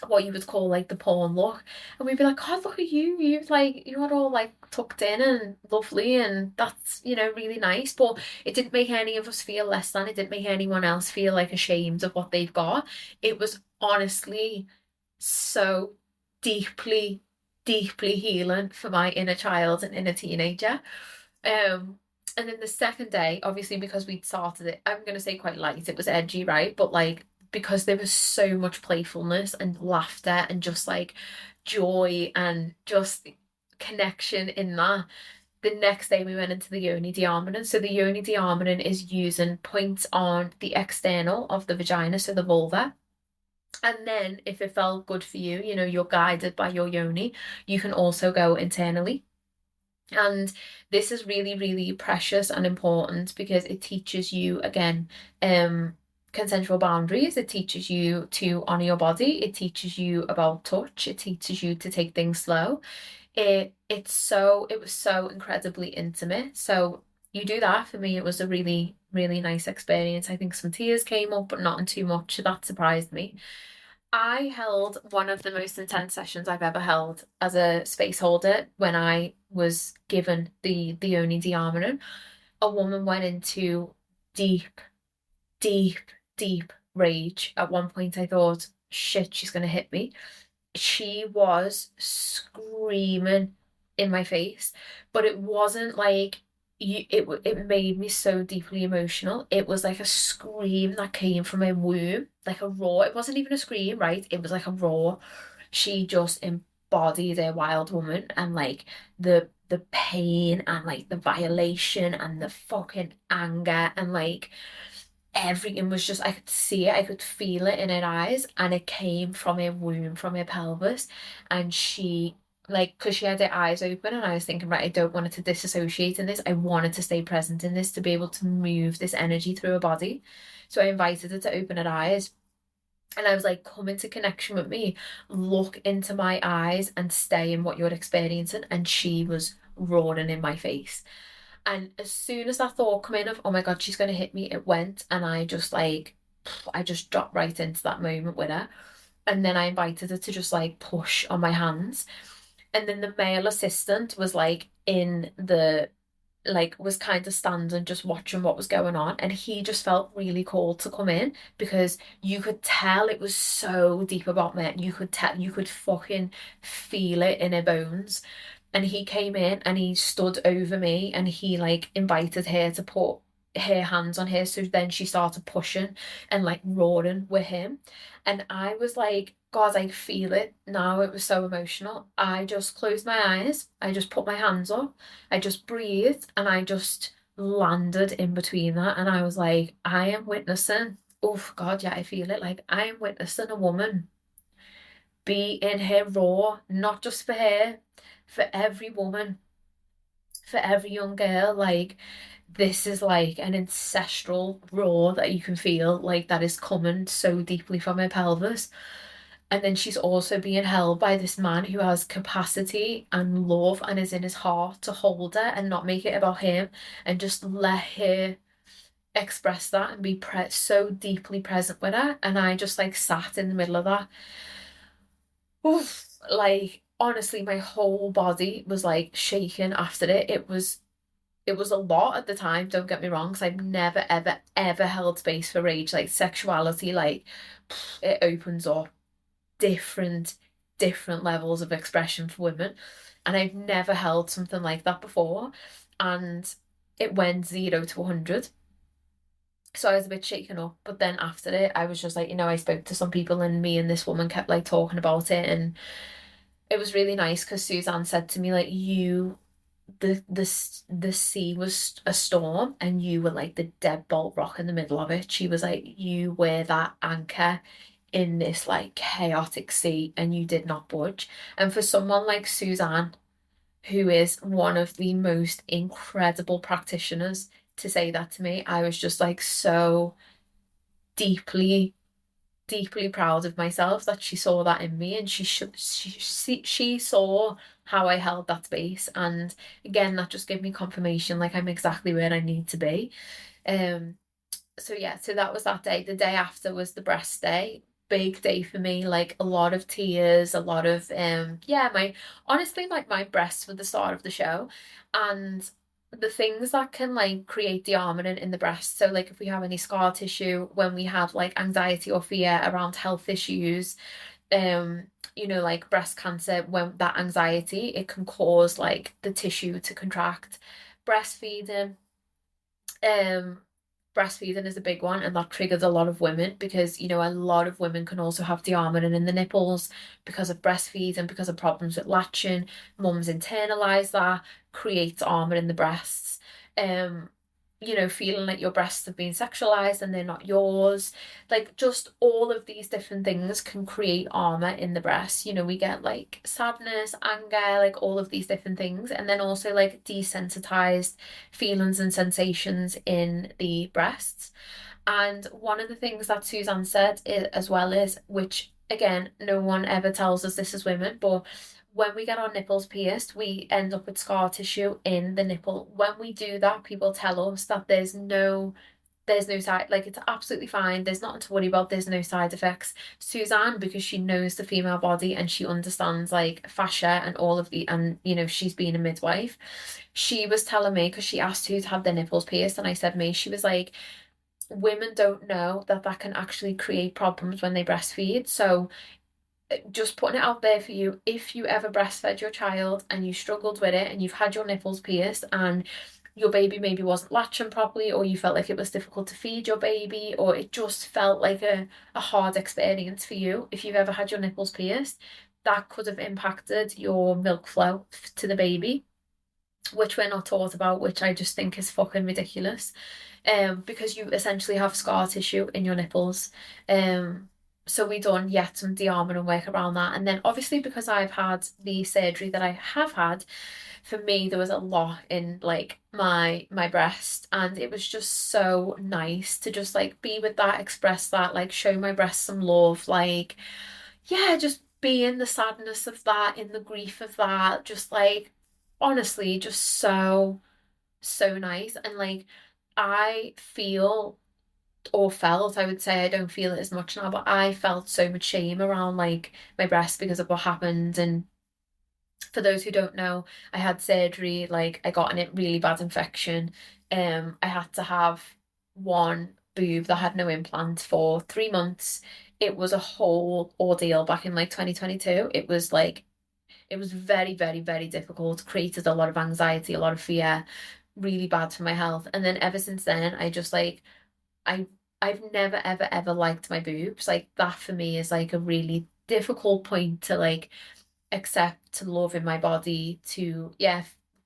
what you would call like the porn look, and we'd be like, God, look at you, you're all like tucked in and lovely, and that's really nice. But it didn't make any of us feel less than. It didn't make anyone else feel like ashamed of what they've got. It was honestly so deeply, deeply healing for my inner child and inner teenager. And then the second day, obviously, because we'd started it, I'm gonna say quite light, it was edgy, right? But like, because there was so much playfulness and laughter and just like joy and just connection in that. The next day we went into the yoni de-armouring. So the yoni de-armouring is using points on the external of the vagina, so the vulva. And then if it felt good for you, you're guided by your yoni, you can also go internally. And this is really, really precious and important because it teaches you, again, consensual boundaries. It teaches you to honor your body. It teaches you about touch. It teaches you to take things slow. It was so incredibly intimate. So you do that. For me, it was a really, really nice experience. I think some tears came up, but not in too much. So that surprised me. I held one of the most intense sessions I've ever held as a space holder when I was given the only de-armouring. A woman went into deep, deep, deep rage. At one point, I thought, shit, she's gonna hit me. She was screaming in my face, but it wasn't like it made me so deeply emotional. It was like a scream that came from a womb, like a roar. It wasn't even a scream, right? It was like a roar. She just embodied a wild woman, and like the pain and like the violation and the fucking anger, and like everything was just, I could see it, I could feel it in her eyes, and it came from her womb, from her pelvis. And she, like, because she had her eyes open, and I was thinking, right, I don't want her to disassociate in this. I wanted to stay present in this, to be able to move this energy through her body. So I invited her to open her eyes. And I was like, come into connection with me, look into my eyes and stay in what you're experiencing. And she was roaring in my face. And as soon as that thought come in of, oh my God, she's going to hit me, it went. And I just dropped right into that moment with her. And then I invited her to just like push on my hands. And then the male assistant was like in the like was kind of standing just watching what was going on, and he just felt really called to come in because you could tell it was so deep about men. You could tell, you could fucking feel it in her bones. And he came in and he stood over me and he like invited her to put her hands on her. So then she started pushing and like roaring with him. And I was like, God, I feel it now. It was so emotional. I just closed my eyes. I just put my hands up. I just breathed and I just landed in between that. And I was like, I am witnessing. Oh God, yeah, I feel it. Like I am witnessing a woman be in her raw, not just for her, for every woman, for every young girl. Like this is like an ancestral raw that you can feel like that is coming so deeply from her pelvis. And then she's also being held by this man who has capacity and love and is in his heart to hold her and not make it about him and just let her express that and be so deeply present with her. And I just like sat in the middle of that. Oof, like honestly, my whole body was like shaking after it. It was a lot at the time, don't get me wrong, because I've never, ever, ever held space for rage. Like sexuality, like it opens up different, different levels of expression for women. And I've never held something like that before. And it went 0 to 100. So I was a bit shaken up. But then after it, I was just like, I spoke to some people and me and this woman kept like talking about it. And it was really nice because Suzanne said to me, like, the sea was a storm and you were like the deadbolt rock in the middle of it. She was like, you were that anchor in this like chaotic sea and you did not budge. And for someone like Suzanne, who is one of the most incredible practitioners, to say that to me, I was just like so deeply, deeply proud of myself that she saw that in me and she saw how I held that space. And again, that just gave me confirmation like I'm exactly where I need to be. Um, so yeah, so that was that day. The day after was the breast day. Big day for me, like a lot of tears, a lot of yeah, my honestly like my breasts were the start of the show. And the things that can like create de-armouring in the breast. So like if we have any scar tissue, when we have like anxiety or fear around health issues, um, like breast cancer, when that anxiety, it can cause like the tissue to contract. Breastfeeding, um, breastfeeding is a big one, and that triggers a lot of women because a lot of women can also have de-armoring in the nipples because of breastfeeding, because of problems with latching. Mums internalize that, creates armor in the breasts. Um, feeling like your breasts have been sexualized and they're not yours. Like just all of these different things can create armor in the breast. We get like sadness, anger, like all of these different things, and then also like desensitized feelings and sensations in the breasts. And one of the things that Suzanne said as well is, which again, no one ever tells us this as women, but when we get our nipples pierced, we end up with scar tissue in the nipple. When we do that, people tell us that there's no side, like it's absolutely fine. There's nothing to worry about. There's no side effects. Suzanne, because she knows the female body and she understands like fascia and all of and she's been a midwife. She was telling me because she asked who'd had their nipples pierced, and I said me. She was like, women don't know that that can actually create problems when they breastfeed. So just putting it out there for you, if you ever breastfed your child and you struggled with it and you've had your nipples pierced and your baby maybe wasn't latching properly, or you felt like it was difficult to feed your baby, or it just felt like a hard experience for you, if you've ever had your nipples pierced, that could have impacted your milk flow to the baby, which we're not taught about, which I just think is fucking ridiculous. Because you essentially have scar tissue in your nipples. So we done yet some de-arming and work around that. And then obviously because I've had the surgery that I have had, for me there was a lot in like my breast, and it was just so nice to just like be with that, express that, like show my breast some love, like yeah, just be in the sadness of that, in the grief of that, just like honestly just so nice. And like I feel or felt, I would say I don't feel it as much now, but I felt so much shame around like my breast because of what happened. And For those who don't know, I had surgery, like I got a really bad infection. I had to have one boob that had no implant for 3 months. It was a whole ordeal back in like 2022. It was very, very, very difficult, created a lot of anxiety, a lot of fear, really bad for my health. And then ever since then, I just like I I've never ever ever liked my boobs. Like that for me is like a really difficult point to like accept, to love in my body, to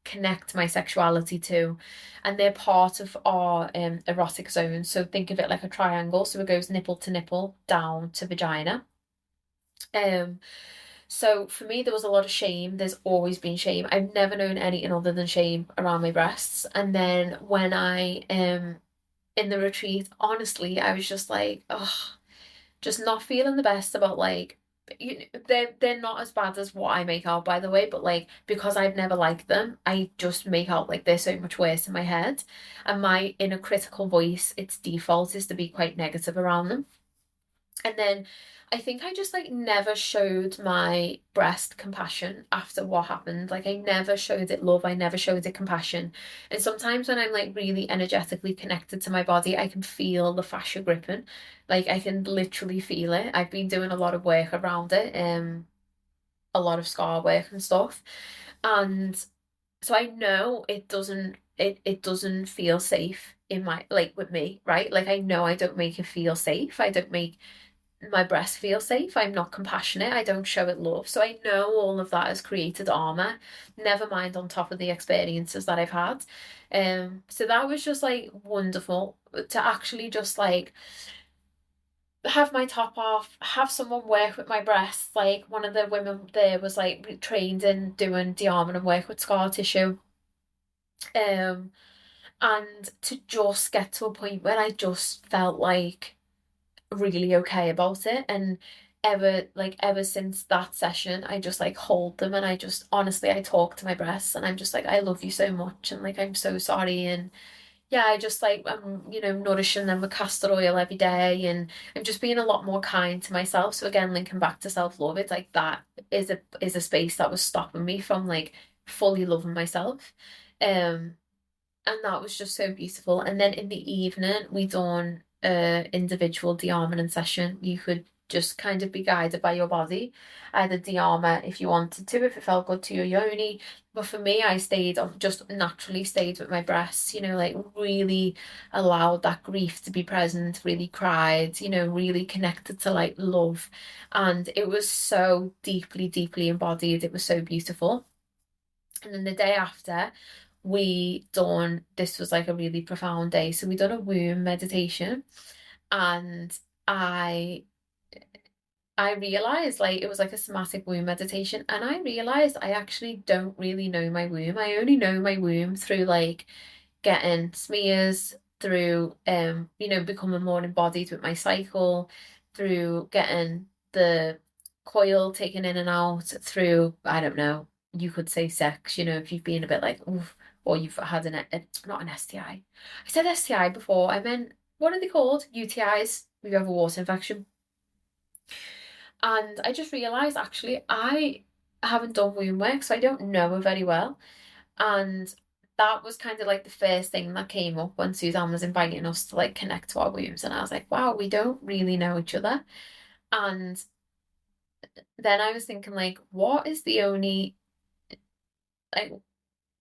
connect my sexuality to. And they're part of our erotic zone. So think of it like a triangle. So it goes nipple to nipple down to vagina. Um so for me, there was a lot of shame. There's always been shame. I've never known anything other than shame around my breasts. And then when I in the retreat, honestly, I was just like, oh, just not feeling the best about like they're not as bad as what I make out, by the way, but like because I've never liked them, I just make out like they're so much worse in my head. And my inner critical voice, its default is to be quite negative around them. And then I think I just like never showed my breast compassion after what happened. Like I never showed it love, I never showed it compassion. And sometimes when I'm like really energetically connected to my body, I can feel the fascia gripping. Like I can literally feel it. I've been doing a lot of work around it, a lot of scar work and stuff. And so I know it doesn't feel safe in my like with me, right? Like I know I don't make it feel safe. I don't make my breast feel safe. I'm not compassionate. I don't show it love. So I know all of that has created armor, never mind on top of the experiences that I've had. So that was just like wonderful to actually just like have my top off, have someone work with my breasts. Like one of the women there was like trained in doing de-armouring and work with scar tissue. Um, and to just get to a point where I just felt like really okay about it. And ever since that session, I just like hold them, and I just honestly I talk to my breasts and I'm just like, I love you so much, and like I'm so sorry. And yeah, I just like I'm nourishing them with castor oil every day, and I'm just being a lot more kind to myself. So again, linking back to self-love, it's like that is a space that was stopping me from like fully loving myself. um and that was just so beautiful. And then in the evening, we done a individual de-arming session. You could just kind of be guided by your body, either de-armor if you wanted to, if it felt good to your yoni. But for me, I stayed on, just naturally stayed with my breasts, like really allowed that grief to be present, really cried, really connected to like love. And it was so deeply, deeply embodied. It was so beautiful. And then the day after, this was like a really profound day. So we done a womb meditation, and I I realized like it was like a somatic womb meditation, and I realized I actually don't really know my womb. I only know my womb through like getting smears, through becoming more embodied with my cycle, through getting the coil taken in and out, through I don't know, you could say sex, if you've been a bit like oof, or you've had not an STI. I said STI before. I meant, what are they called? UTIs. We have a water infection. And I just realized actually I haven't done womb work, so I don't know her very well. And that was kind of like the first thing that came up when Suzanne was inviting us to like connect to our wombs. And I was like, wow, we don't really know each other. And then I was thinking, like, what is like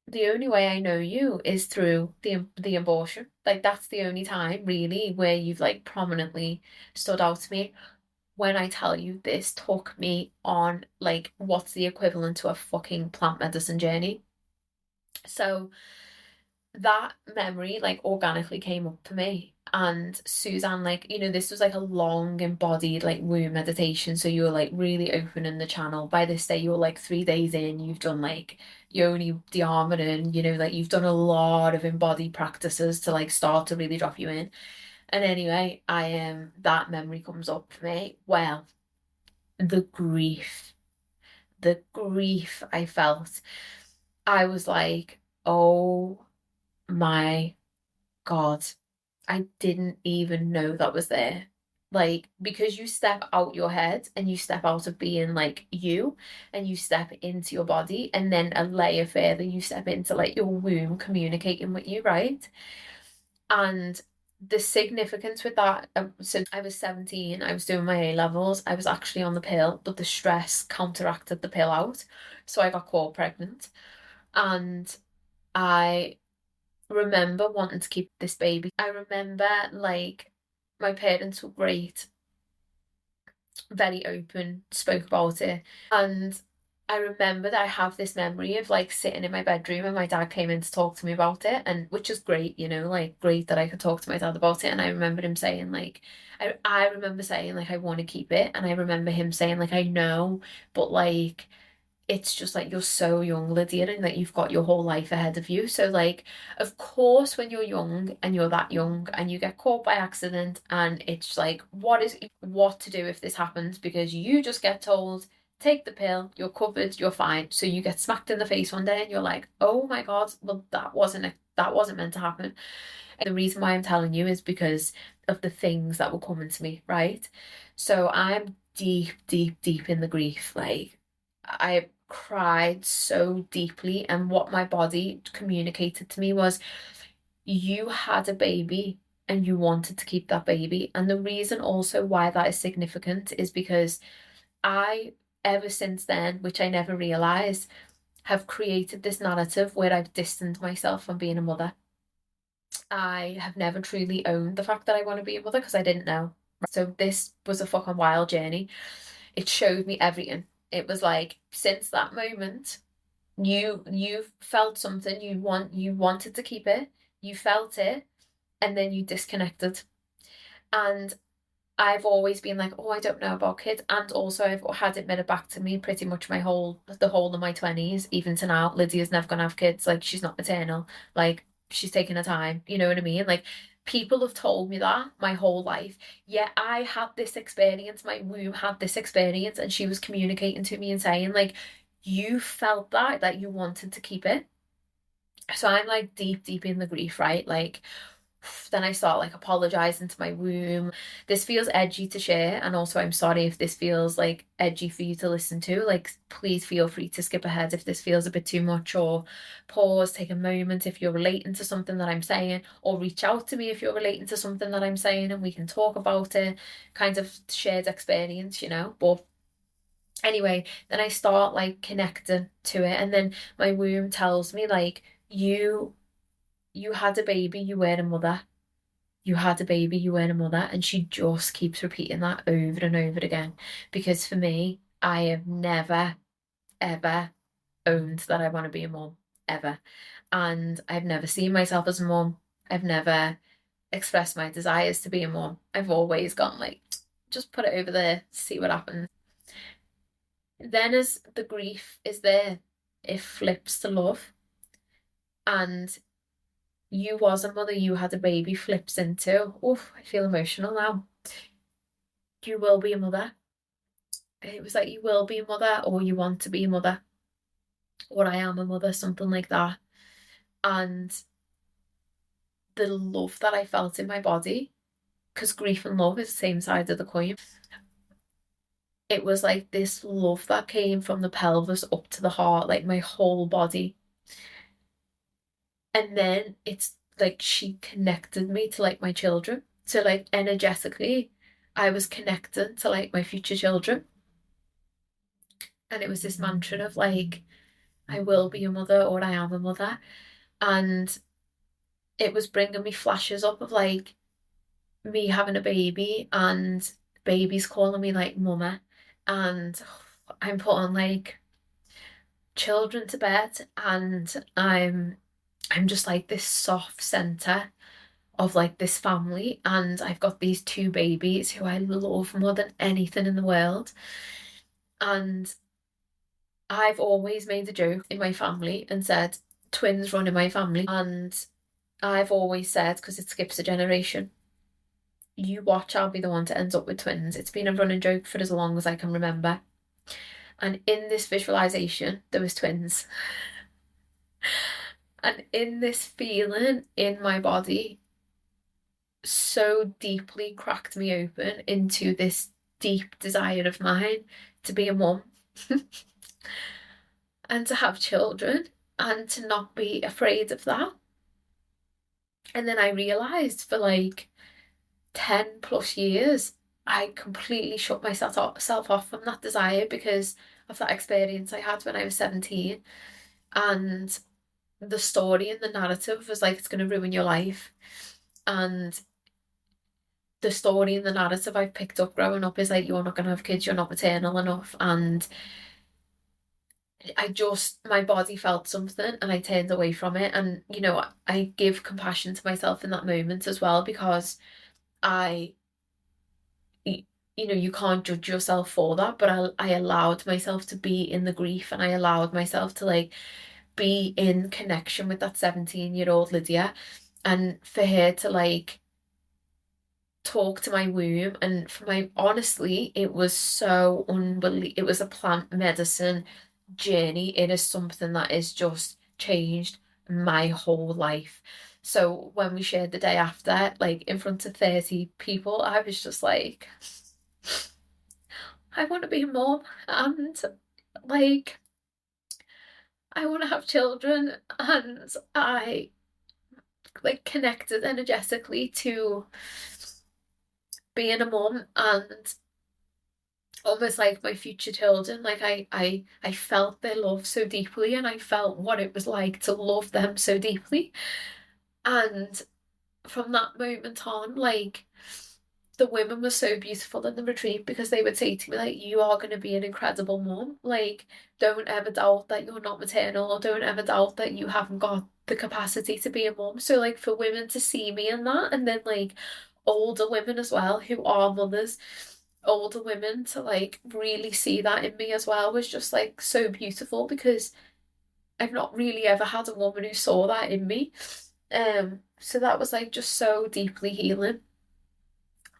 the only way I know you is through the abortion. Like that's the only time really where you've like prominently stood out to me. When I tell you, this took me on like what's the equivalent to a fucking plant medicine journey. So that memory like organically came up for me. And Suzanne, like, this was like a long embodied like womb meditation. So you were like really opening the channel. By this day, you're like 3 days in, you've done like yoni de-armoring, like you've done a lot of embodied practices to like start to really drop you in. And anyway, I am that memory comes up for me. Well, the grief, the grief I felt. I was like, oh my God, I didn't even know that was there. Like, because you step out your head and you step out of being like you and you step into your body, and then a layer further, you step into like your womb communicating with you, right? And the significance with that, so I was 17, I was doing my A levels, I was actually on the pill, but the stress counteracted the pill out. So I got caught pregnant. And I remember wanting to keep this baby. I remember like my parents were great, very open, spoke about it. And I remember that I have this memory of like sitting in my bedroom and my dad came in to talk to me about it, and which is great, you know, like great that I could talk to my dad about it. And I remember him saying like I remember saying like I want to keep it, and I remember him saying like I know, but like it's just like you're so young, Lydia, and that you've got your whole life ahead of you. So like, of course, when you're young and you're that young and you get caught by accident, and it's like, what to do if this happens? Because you just get told, take the pill, you're covered, you're fine. So you get smacked in the face one day and you're like, oh my God, well that wasn't meant to happen. And the reason why I'm telling you is because of the things that were coming to me, right? So I'm deep, deep, deep in the grief. Like I cried so deeply, and what my body communicated to me was, you had a baby and you wanted to keep that baby. And the reason also why that is significant is because I, ever since then, which I never realized, have created this narrative where I've distanced myself from being a mother. I have never truly owned the fact that I want to be a mother because I didn't know. So this was a fucking wild journey. It showed me everything. It was like, since that moment, you felt something, you wanted to keep it, you felt it, and then you disconnected. And I've always been like, oh, I don't know about kids. And also I've had it mirrored back to me pretty much the whole of my 20s, even to now. Lydia's never gonna have kids. Like, she's not maternal. Like, she's taking her time. You know what I mean? Like, people have told me that my whole life. Yeah, I had this experience, my womb had this experience, and she was communicating to me and saying, like, you felt that you wanted to keep it. So I'm like deep, deep in the grief, right? Like, then I start like apologizing to my womb. This feels edgy to share, and also I'm sorry if this feels like edgy for you to listen to. Like, please feel free to skip ahead if this feels a bit too much, or pause, take a moment if you're relating to something that I'm saying, or reach out to me if you're relating to something that I'm saying, and we can talk about it, kind of shared experience, you know. But anyway, then I start like connecting to it, and then my womb tells me like, you had a baby, you were a mother. You had a baby, you weren't a mother. And she just keeps repeating that over and over again. Because for me, I have never, ever owned that I want to be a mum, ever. And I've never seen myself as a mum. I've never expressed my desires to be a mum. I've always gone like, just put it over there, see what happens. Then as the grief is there, it flips to love. And you was a mother, you had a baby, flips into, oh, I feel emotional now. You will be a mother. It was like, you will be a mother, or you want to be a mother, or I am a mother, something like that. And the love that I felt in my body, because grief and love is the same side of the coin. It was like this love that came from the pelvis up to the heart, like my whole body. And then it's like she connected me to like my children. So like energetically, I was connected to like my future children. And it was this mantra of like, I will be a mother, or I am a mother. And it was bringing me flashes up of like me having a baby, and baby's calling me like mama, and I'm putting like children to bed, and I'm just like this soft center of like this family, and I've got these two babies who I love more than anything in the world. And I've always made a joke in my family and said twins run in my family, and I've always said, because it skips a generation, you watch, I'll be the one to end up with twins. It's been a running joke for as long as I can remember. And in this visualization, there was twins. And in this feeling in my body, so deeply cracked me open into this deep desire of mine to be a mum and to have children and to not be afraid of that. And then I realized for like 10 plus years, I completely shut myself off from that desire because of that experience I had when I was 17. And the story and the narrative was like, it's going to ruin your life. And the story and the narrative I've picked up growing up is like, you're not going to have kids, you're not maternal enough. And my body felt something and I turned away from it. And, I give compassion to myself in that moment as well because I, you can't judge yourself for that, but I allowed myself to be in the grief and I allowed myself to like be in connection with that 17-year-old Lydia and for her to like talk to my womb and for my honestly it was so unbelievable. It was a plant medicine journey. It is something that has just changed my whole life. So when we shared the day after, like in front of 30 people, I was just like, I want to be a mom and like I want to have children and I like connected energetically to being a mom and almost like my future children. Like I felt their love so deeply and I felt what it was like to love them so deeply. And from that moment on, like the women were so beautiful in the retreat because they would say to me like, you are going to be an incredible mom. Like don't ever doubt that you're not maternal or don't ever doubt that you haven't got the capacity to be a mom. So like for women to see me in that and then like older women as well who are mothers, older women to like really see that in me as well was just like so beautiful because I've not really ever had a woman who saw that in me. So that was like just so deeply healing.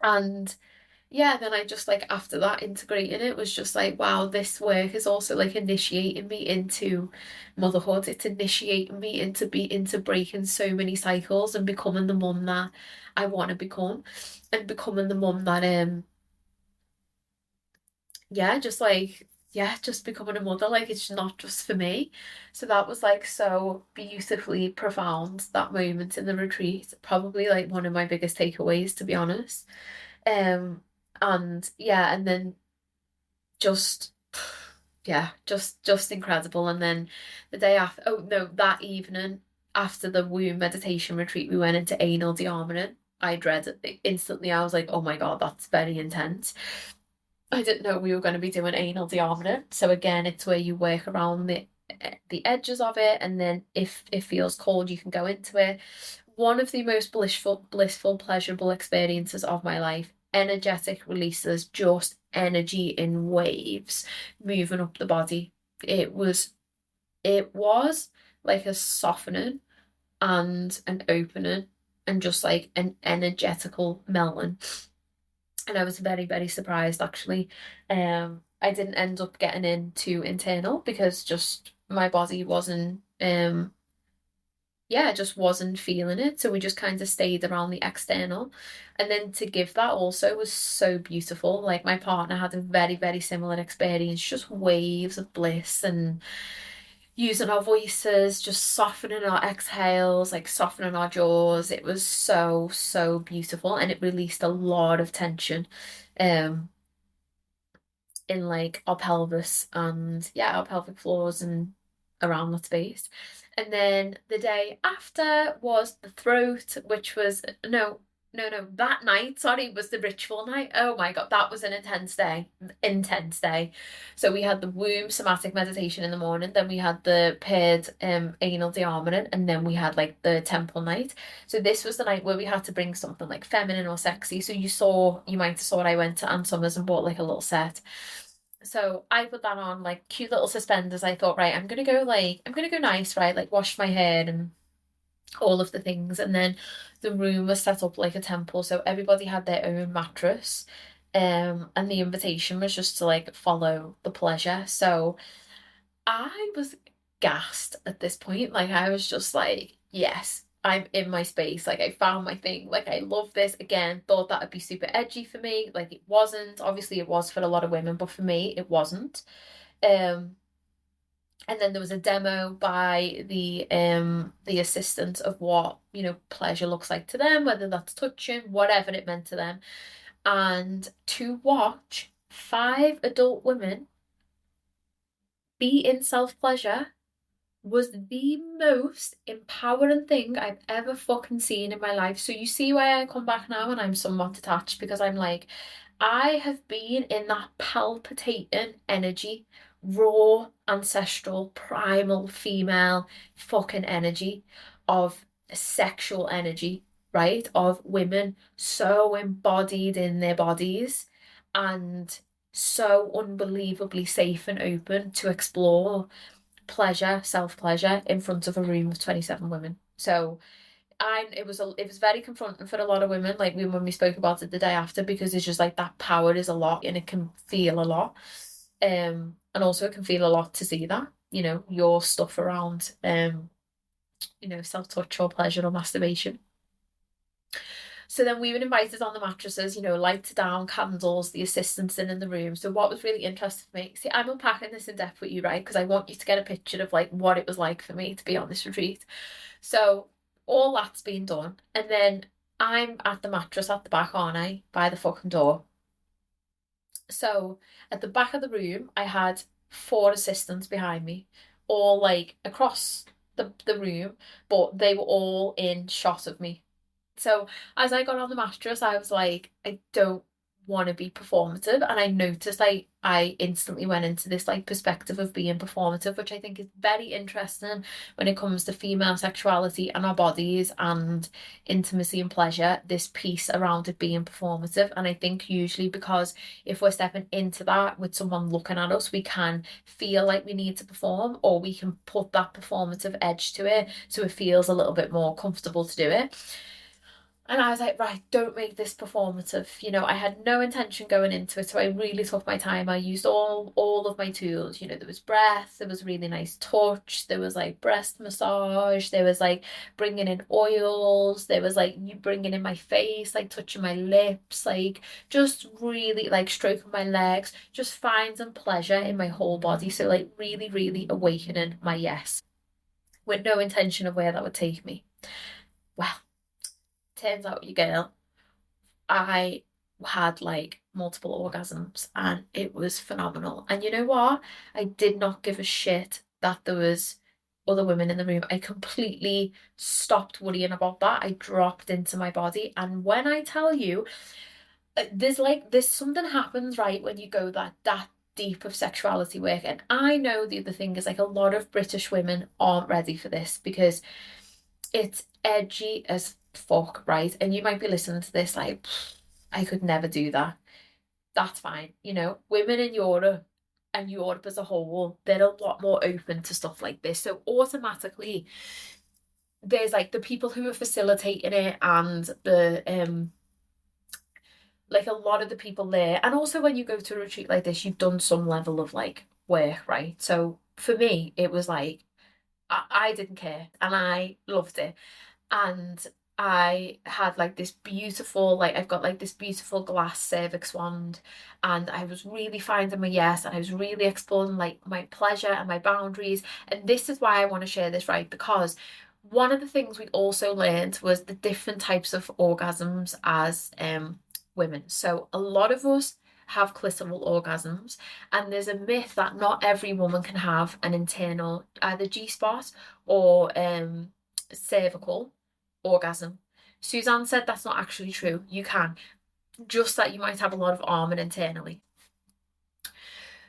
And yeah, then I just like after that integrating it was just like, wow, this work is also like initiating me into motherhood. It's initiating me into breaking so many cycles and becoming the mum that I want to become and becoming the mum that yeah, just like yeah, just becoming a mother, like it's not just for me. So that was like so beautifully profound, that moment in the retreat. Probably like one of my biggest takeaways, to be honest. Um, and yeah, and then just yeah, just incredible. And then the day after, oh no, that evening after the womb meditation retreat, we went into anal de-armouring. I dreaded it instantly. I was like, oh my God, that's very intense. I didn't know we were going to be doing anal de-armouring. So again, it's where you work around the edges of it, and then if it feels cold, you can go into it. One of the most blissful, pleasurable experiences of my life. Energetic releases, just energy in waves moving up the body. It was like a softening and an opening and just like an energetical melting. And I was very, very surprised actually. I didn't end up getting into internal because just my body wasn't yeah, just wasn't feeling it. So we just kind of stayed around the external. And then to give that also was so beautiful. Like my partner had a very, very similar experience, just waves of bliss and using our voices, just softening our exhales, like softening our jaws. It was so, so beautiful. And it released a lot of tension. Um, in like our pelvis and yeah, our pelvic floors and around that space. And then the day after was the throat, which was no, that night, sorry, was the ritual night. Oh my God, that was an intense day. Intense day. So we had the womb somatic meditation in the morning, then we had the paired anal de-armouring, and then we had like the temple night. So this was the night where we had to bring something like feminine or sexy. So you might have saw I went to Ann Summers and bought like a little set. So I put that on like cute little suspenders. I thought, right, I'm gonna go nice, right? Like wash my hair and all of the things. And then the room was set up like a temple, so everybody had their own mattress. And the invitation was just to like follow the pleasure. So I was gassed at this point. Like I was just like, yes, I'm in my space. Like I found my thing. Like I love this. Again, thought that would be super edgy for me. Like it wasn't. Obviously it was for a lot of women, but for me it wasn't. Um and then there was a demo by the assistant of what, pleasure looks like to them, whether that's touching, whatever it meant to them. And to watch five adult women be in self-pleasure was the most empowering thing I've ever fucking seen in my life. So you see why I come back now and I'm somewhat detached, because I'm like, I have been in that palpitating energy, raw, ancestral, primal, female fucking energy of sexual energy, right? Of women so embodied in their bodies and so unbelievably safe and open to explore pleasure, self-pleasure in front of a room of 27 women. So it was very confronting for a lot of women, like when we spoke about it the day after, because it's just like that power is a lot and it can feel a lot. And also it can feel a lot to see that, your stuff around self-touch or pleasure or masturbation. So then we were invited on the mattresses, lights down, candles, the assistants in the room. So what was really interesting for me, see, I'm unpacking this in depth with you, right? Because I want you to get a picture of like what it was like for me to be on this retreat. So all that's been done. And then I'm at the mattress at the back, aren't I? By the fucking door. So at the back of the room, I had four assistants behind me, all like across the room, but they were all in shot of me. So as I got on the mattress, I was like, I don't want to be performative. And I noticed I instantly went into this like perspective of being performative, which I think is very interesting when it comes to female sexuality and our bodies and intimacy and pleasure, this piece around it being performative. And I think usually because if we're stepping into that with someone looking at us, we can feel like we need to perform, or we can put that performative edge to it so it feels a little bit more comfortable to do it. And I was like, right, don't make this performative. I had no intention going into it, so I really took my time. I used all of my tools. There was breath, there was really nice touch, there was like breast massage, there was like bringing in oils, there was like you bringing in my face, like touching my lips, like just really like stroking my legs, just finding pleasure in my whole body. So like really, really awakening my yes, with no intention of where that would take me. Well, turns out you girl, I had like multiple orgasms and it was phenomenal. And you know what? I did not give a shit that there was other women in the room. I completely stopped worrying about that. I dropped into my body. And when I tell you, there's something happens right when you go that deep of sexuality work. And I know the other thing is like a lot of British women aren't ready for this because it's edgy as fuck, right? And you might be listening to this like, I could never do that. That's fine. Women in Europe and Europe as a whole, they're a lot more open to stuff like this. So automatically, there's like the people who are facilitating it and the like a lot of the people there. And also when you go to a retreat like this, you've done some level of like work, right? So for me, it was like I didn't care and I loved it. And I had like this beautiful, like I've got like this beautiful glass cervix wand, and I was really finding my yes, and I was really exploring like my pleasure and my boundaries. And this is why I want to share this, right? Because one of the things we also learned was the different types of orgasms as women. So a lot of us have clitoral orgasms, and there's a myth that not every woman can have an internal either G-spot or cervical orgasm. Suzanne said that's not actually true. You can, just that you might have a lot of arming internally.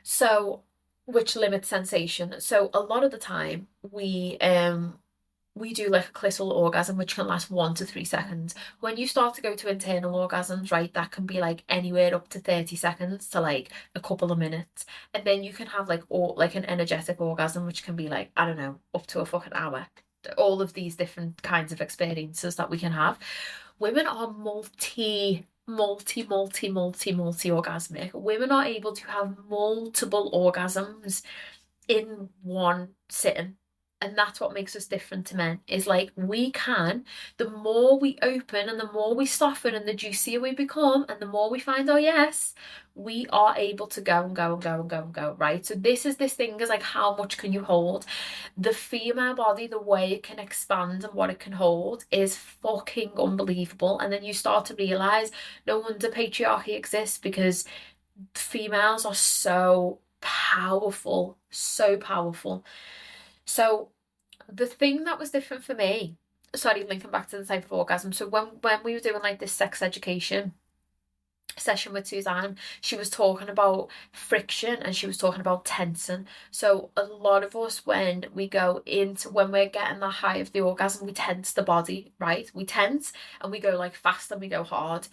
So, which limits sensation. So a lot of the time we do like a clitoral orgasm, which can last 1 to 3 seconds. When you start to go to internal orgasms, right, that can be like anywhere up to 30 seconds to like a couple of minutes. And then you can have like an energetic orgasm, which can be like, I don't know, up to a fucking hour. All of these different kinds of experiences that we can have. Women are multi orgasmic. Women are able to have multiple orgasms in one sitting. And that's what makes us different to men, is like we can, the more we open and the more we soften and the juicier we become and the more we find our yes, we are able to go and go and go and go and go, right? So this is this thing is like, how much can you hold? The female body, the way it can expand and what it can hold is fucking unbelievable. And then you start to realize no wonder patriarchy exists, because females are so powerful, so powerful. So the thing that was different for me, sorry, linking back to the type of orgasm. So when we were doing like this sex education session with Suzanne, she was talking about friction and she was talking about tensing. So a lot of us, when we go into, when we're getting the high of the orgasm, we tense the body, right? We tense and we go like fast and we go hard,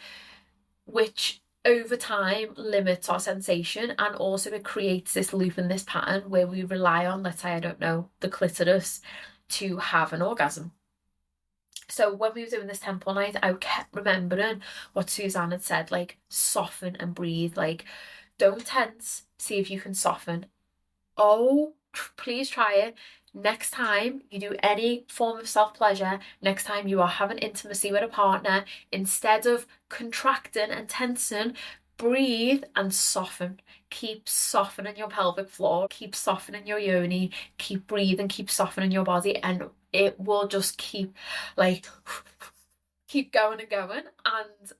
which over time limits our sensation, and also it creates this loop and this pattern where we rely on, let's say, I don't know, the clitoris to have an orgasm. So when we were doing this temple night, I kept remembering what Suzanne had said, like soften and breathe, like don't tense, see if you can soften. Oh, please try it. Next time you do any form of self-pleasure, next time you are having intimacy with a partner, instead of contracting and tensing, breathe and soften. Keep softening your pelvic floor, keep softening your yoni, keep breathing, keep softening your body, and it will just keep like keep going and going. And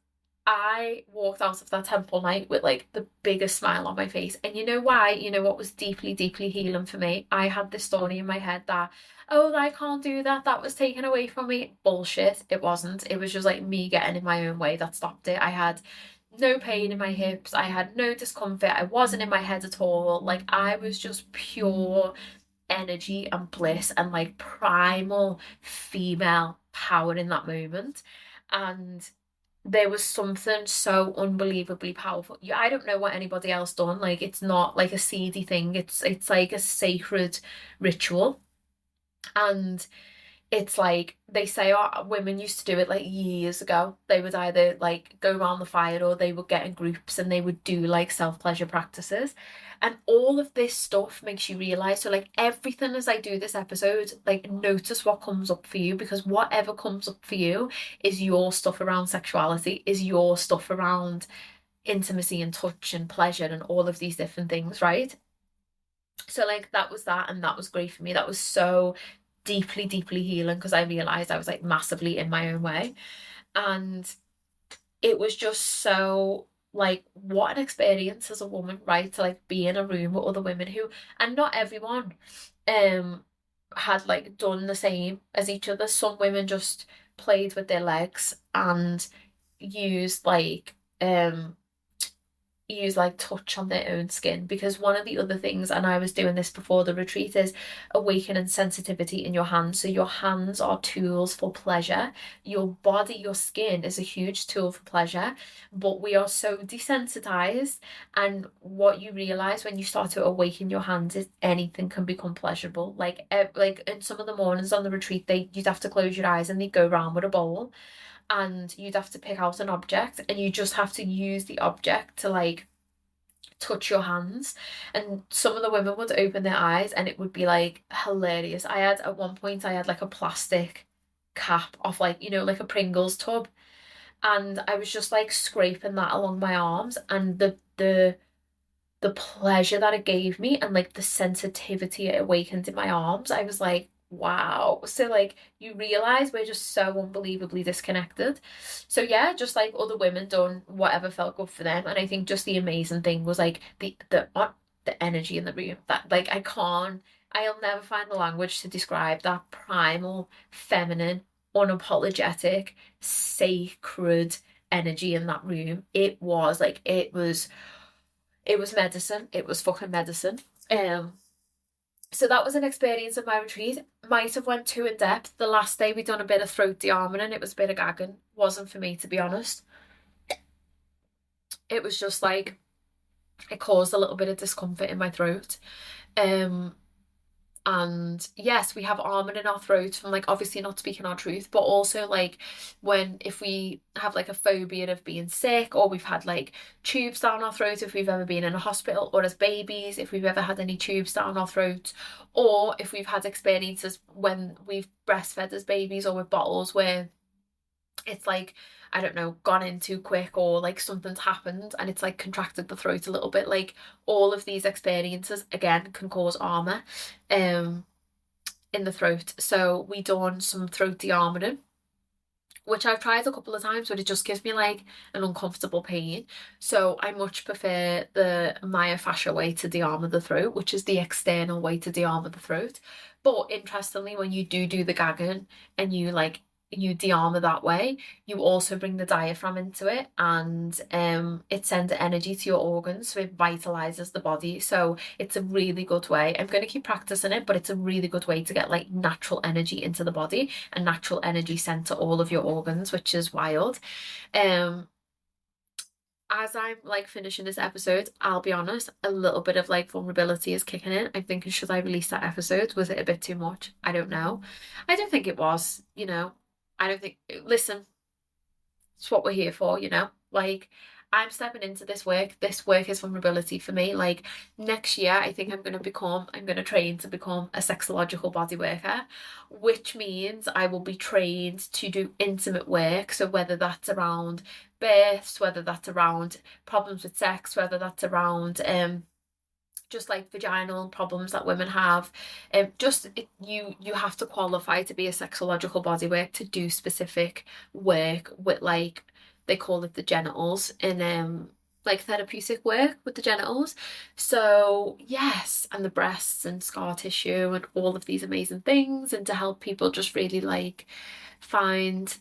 I walked out of that temple night with like the biggest smile on my face. And you know why? You know what was deeply, deeply healing for me? I had this story in my head that, oh, I can't do that. That was taken away from me. Bullshit. It wasn't. It was just like me getting in my own way that stopped it. I had no pain in my hips. I had no discomfort. I wasn't in my head at all. Like I was just pure energy and bliss and like primal female power in that moment. And there was something so unbelievably powerful. I don't know what anybody else done. Like it's not like a seedy thing. It's like a sacred ritual. And it's like they say, oh, women used to do it like years ago. They would either like go around the fire or they would get in groups and they would do like self-pleasure practices. And all of this stuff makes you realize. So like everything as I do this episode, like notice what comes up for you, because whatever comes up for you is your stuff around sexuality, is your stuff around intimacy and touch and pleasure and all of these different things, right? So like that was that, and that was great for me. That was so deeply, deeply healing, because I realized I was like massively in my own way. And it was just so like what an experience as a woman, right? To like be in a room with other women who, and not everyone um had like done the same as each other. Some women just played with their legs and used like use like touch on their own skin, because one of the other things, and I was doing this before the retreat, is awakening sensitivity in your hands. So your hands are tools for pleasure. Your body, your skin is a huge tool for pleasure, but we are so desensitized. And what you realize when you start to awaken your hands is anything can become pleasurable. Like in some of the mornings on the retreat, you'd have to close your eyes and they'd go around with a bowl, and you'd have to pick out an object and you just have to use the object to like touch your hands. And some of the women would open their eyes and it would be like hilarious. I had at one point I had like a plastic cap off, like, you know, like a Pringles tub, and I was just like scraping that along my arms, and the pleasure that it gave me and like the sensitivity it awakened in my arms, I was like, wow. So like you realize we're just so unbelievably disconnected. So yeah, just like other women done whatever felt good for them. And I think just the amazing thing was like the energy in the room, that like I'll never find the language to describe that primal, feminine, unapologetic, sacred energy in that room. It was medicine. It was fucking medicine. So that was an experience of my retreat. Might have went too in depth. The last day we done a bit of throat de-armouring. It was a bit of gagging. Wasn't for me, to be honest. It was just like it caused a little bit of discomfort in my throat. Um, And yes, we have armor in our throats from like obviously not speaking our truth, but also like when if we have like a phobia of being sick, or we've had like tubes down our throat, if we've ever been in a hospital, or as babies, if we've ever had any tubes down our throats, or if we've had experiences when we've breastfed as babies or with bottles where it's like, I don't know, gone in too quick, or like something's happened and it's like contracted the throat a little bit. Like all of these experiences again can cause armor um in the throat. So we done some throat de-armoring, which I've tried a couple of times, but it just gives me like an uncomfortable pain. So I much prefer the myofascial way to de-armor the throat, which is the external way to de-armor the throat. But interestingly, when you do the gagging and you de-armor that way, you also bring the diaphragm into it, and it sends energy to your organs, so it vitalizes the body. So it's a really good way. I'm going to keep practicing it, but it's a really good way to get like natural energy into the body and natural energy sent to all of your organs, which is wild. Um, as I'm like finishing this episode, I'll be honest, a little bit of like vulnerability is kicking in. I'm thinking, should I release that episode? Was it a bit too much? I don't know. I don't think it was, you know. I don't think, listen, it's what we're here for, you know? Like, I'm stepping into this work. This work is vulnerability for me. Like, next year, I think I'm going to train to become a sexological body worker, which means I will be trained to do intimate work. So, whether that's around births, whether that's around problems with sex, whether that's around, just like vaginal problems that women have. You have to qualify to be a sexological bodywork to do specific work with like they call it the genitals in like therapeutic work with the genitals. So yes, and the breasts and scar tissue and all of these amazing things, and to help people just really like find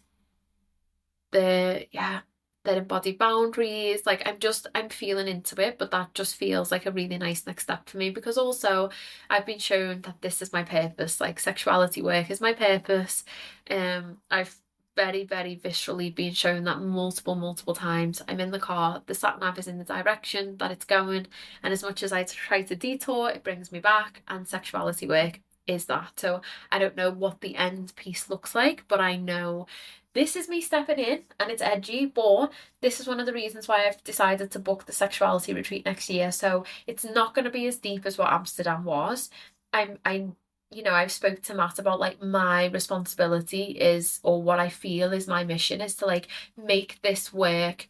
the yeah their embodied boundaries. Like I'm feeling into it, but that just feels like a really nice next step for me, because also I've been shown that this is my purpose. Like sexuality work is my purpose. I've very viscerally been shown that multiple times. I'm in the car, the sat nav is in the direction that it's going, and as much as I try to detour, it brings me back, and sexuality work is that. So I don't know what the end piece looks like, but I know this is me stepping in, and it's edgy, but this is one of the reasons why I've decided to book the sexuality retreat next year. So it's not going to be as deep as what Amsterdam was. I've spoke to Matt about like my responsibility is, or what I feel is my mission is to like make this work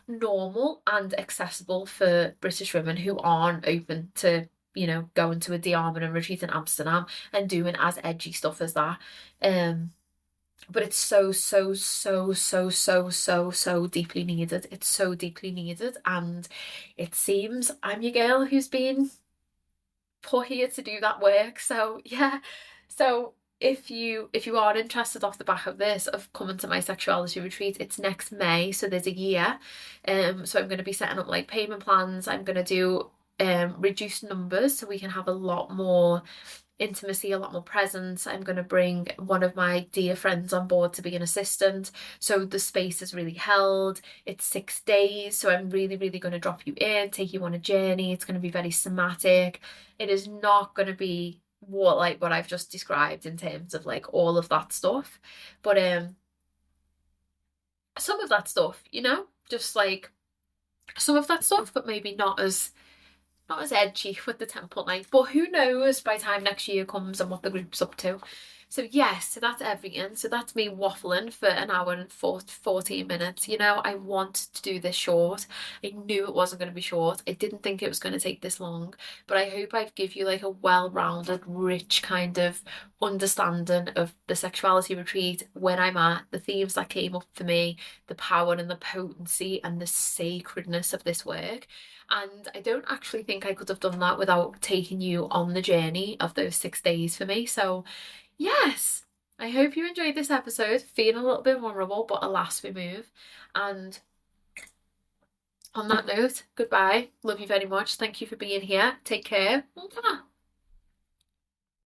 normal and accessible for British women who aren't open to, going to a de-armouring retreat in Amsterdam and doing as edgy stuff as that. But it's so deeply needed. It's so deeply needed. And it seems I'm your girl who's been put here to do that work. So yeah. So if you are interested off the back of this, of coming to my sexuality retreat, it's next May, so there's a year. So I'm going to be setting up like payment plans. I'm going to do reduced numbers so we can have a lot more intimacy, a lot more presence. I'm going to bring one of my dear friends on board to be an assistant. So the space is really held. It's 6 days. So I'm really going to drop you in, take you on a journey. It's going to be very somatic. It is not going to be what I've just described in terms of like all of that stuff. But some of that stuff, just like some of that stuff, but maybe not as edgy with the temple night, but who knows by the time next year comes and what the group's up to. So yes, so that's everything. So that's me waffling for an hour and 14 minutes. I want to do this short. I knew it wasn't going to be short. I didn't think it was going to take this long, but I hope I've give you like a well-rounded, rich kind of understanding of the sexuality retreat, when I'm at, the themes that came up for me, the power and the potency and the sacredness of this work. And I don't actually think I could have done that without taking you on the journey of those 6 days for me. So yes, I hope you enjoyed this episode. Feeling a little bit vulnerable, but alas, we move. And on that note, goodbye. Love you very much. Thank you for being here. Take care.